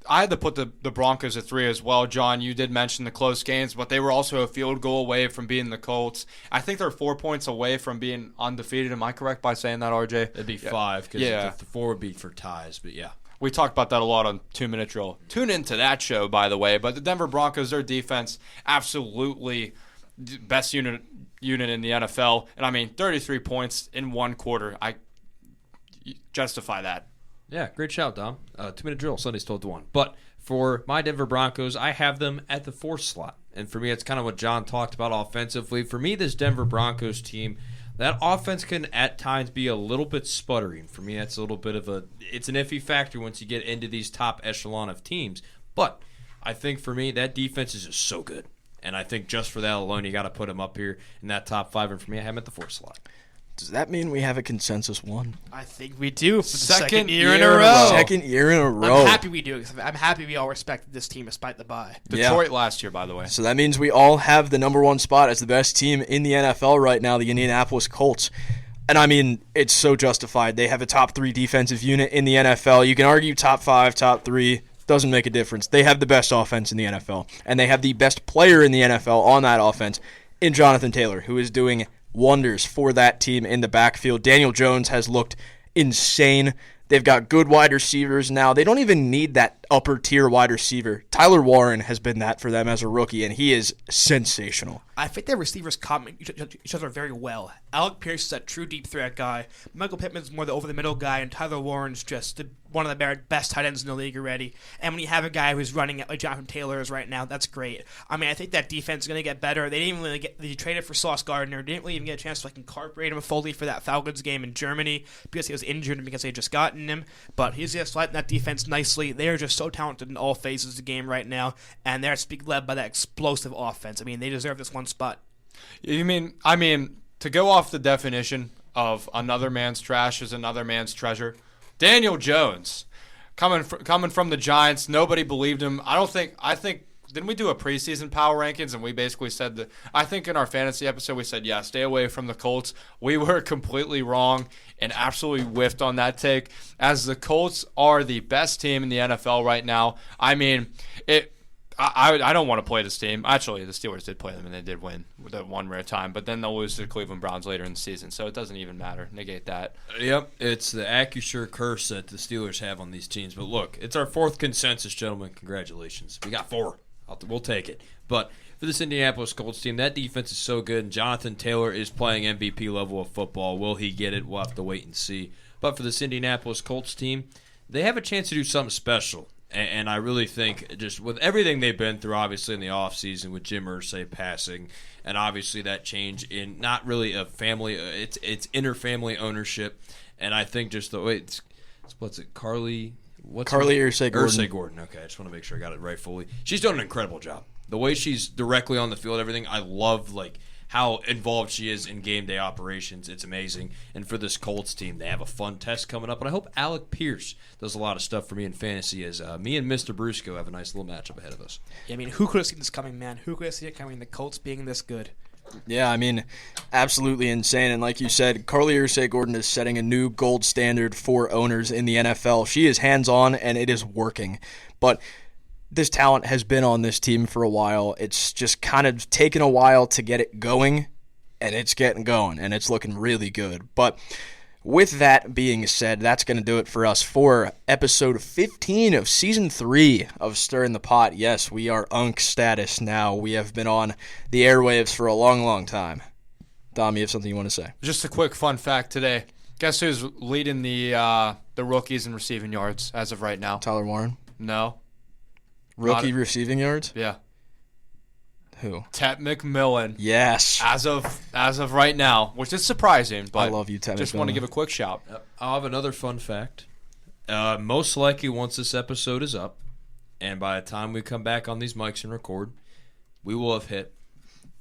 I had to put the Broncos at 3 as well. John, you did mention the close games, but they were also a field goal away from beating the Colts. I think they're 4 points away from being undefeated. Am I correct by saying that, RJ? It'd be 5 because the 4 would be for ties, but yeah. We talked about that a lot on 2-Minute Drill. Tune into that show, by the way. But the Denver Broncos, their defense, absolutely best unit in the NFL. And, I mean, 33 points in 1 quarter. I justify that. Yeah, great shout, Dom. 2-Minute Drill, Sundays 12 to 1. But for my Denver Broncos, I have them at the 4th slot. And for me, it's kind of what John talked about offensively. For me, this Denver Broncos team, that offense can at times be a little bit sputtering. For me, that's a little bit of it's an iffy factor once you get into these top echelon of teams. But I think for me, that defense is just so good. And I think just for that alone, you got to put them up here in that top 5. And for me, I have them at the 4th slot. Does that mean we have a consensus 1? I think we do for the Second year year in a row. Second year in a row. I'm happy we do. I'm happy we all respected this team despite the bye. Detroit last year, by the way. So that means we all have the number 1 spot as the best team in the NFL right now, the Indianapolis Colts. And I mean, it's so justified. They have a top 3 defensive unit in the NFL. You can argue top 5, top 3. Doesn't make a difference. They have the best offense in the NFL. And they have the best player in the NFL on that offense in Jonathan Taylor, who is doing wonders for that team in the backfield. Daniel Jones has looked insane. They've got good wide receivers now. They don't even need that upper-tier wide receiver. Tyler Warren has been that for them as a rookie, and he is sensational. I think their receivers complement each other very well. Alec Pierce is that true deep threat guy. Michael Pittman's more the over-the-middle guy, and Tyler Warren's just one of the best tight ends in the league already. And when you have a guy who's running it like Jonathan Taylor is right now, that's great. I mean, I think that defense is going to get better. They didn't really they traded for Sauce Gardner. Didn't really even get a chance to incorporate him fully for that Falcons game in Germany because he was injured and because they had just gotten him. But he's just lighting that defense nicely. They are just so talented in all phases of the game right now, and they're led by that explosive offense. I mean, they deserve this 1 spot I mean, to go off the definition of another man's trash is another man's treasure, Daniel Jones, coming from the Giants, nobody believed him. I think didn't we do a preseason power rankings and we basically said that, I think in our fantasy episode we said, yeah, stay away from the Colts. We were completely wrong and absolutely whiffed on that take, as the Colts are the best team in the NFL right now. I mean, I don't want to play this team. Actually, the Steelers did play them, and they did win with that one rare time. But then they'll lose to the Cleveland Browns later in the season, so it doesn't even matter. Negate that. Yep, it's the AccuSure curse that the Steelers have on these teams. But look, it's our fourth consensus, gentlemen. Congratulations. We got 4. We'll take it. But for this Indianapolis Colts team, that defense is so good, and Jonathan Taylor is playing MVP level of football. Will he get it? We'll have to wait and see. But for this Indianapolis Colts team, they have a chance to do something special. And I really think just with everything they've been through, obviously in the offseason with Jim Irsay passing, and obviously that change in not really a family, it's inter-family ownership. And I think just the way what's it, Carly Irsay Gordon. Irsay Gordon. Okay, I just want to make sure I got it right fully. She's done an incredible job. The way she's directly on the field, everything, I love how involved she is in game day operations. It's amazing. And for this Colts team, they have a fun test coming up. And I hope Alec Pierce does a lot of stuff for me in fantasy, as me and Mr. Brusco have a nice little matchup ahead of us. Yeah, I mean, who could have seen this coming, man? Who could have seen it coming? The Colts being this good. Yeah, I mean, absolutely insane. And like you said, Carly Irsay Gordon is setting a new gold standard for owners in the NFL. She is hands-on, and it is working. But this talent has been on this team for a while. It's just kind of taken a while to get it going, and it's getting going, and it's looking really good. But with that being said, that's going to do it for us for episode 15 of season 3 of Stirring the Pot. Yes, we are UNC status now. We have been on the airwaves for a long, long time. Dom, you have something you want to say? Just a quick fun fact today. Guess who's leading the rookies in receiving yards as of right now? Tyler Warren? No. Rookie receiving yards? Yeah. Who? Tet McMillan. Yes. As of right now, which is surprising, but I love you, Tet just McMillan. want to give a quick shout. I'll have another fun fact. Most likely once this episode is up, and by the time we come back on these mics and record, we will have hit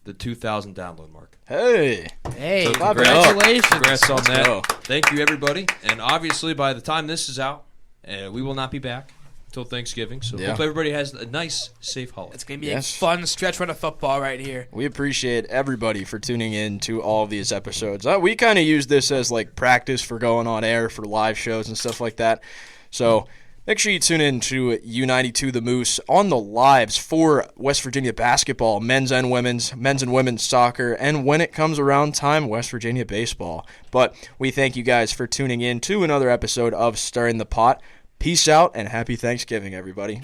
the 2,000 download mark. Hey. Hey, So congratulations. Congrats on that. go. Thank you, everybody. And obviously, by the time this is out, we will not be back until Thanksgiving. So Yeah. hope everybody has a nice, safe holiday. It's going to be Yes. a fun stretch run of football right here. We appreciate everybody for tuning in to all of these episodes. We kind of use this as like practice for going on air for live shows and stuff like that. So make sure you tune in to U92 The Moose on the lives for West Virginia basketball, men's and women's soccer, and when it comes around time, West Virginia baseball. But we thank you guys for tuning in to another episode of Stirring the Pot. Peace out and happy Thanksgiving, everybody.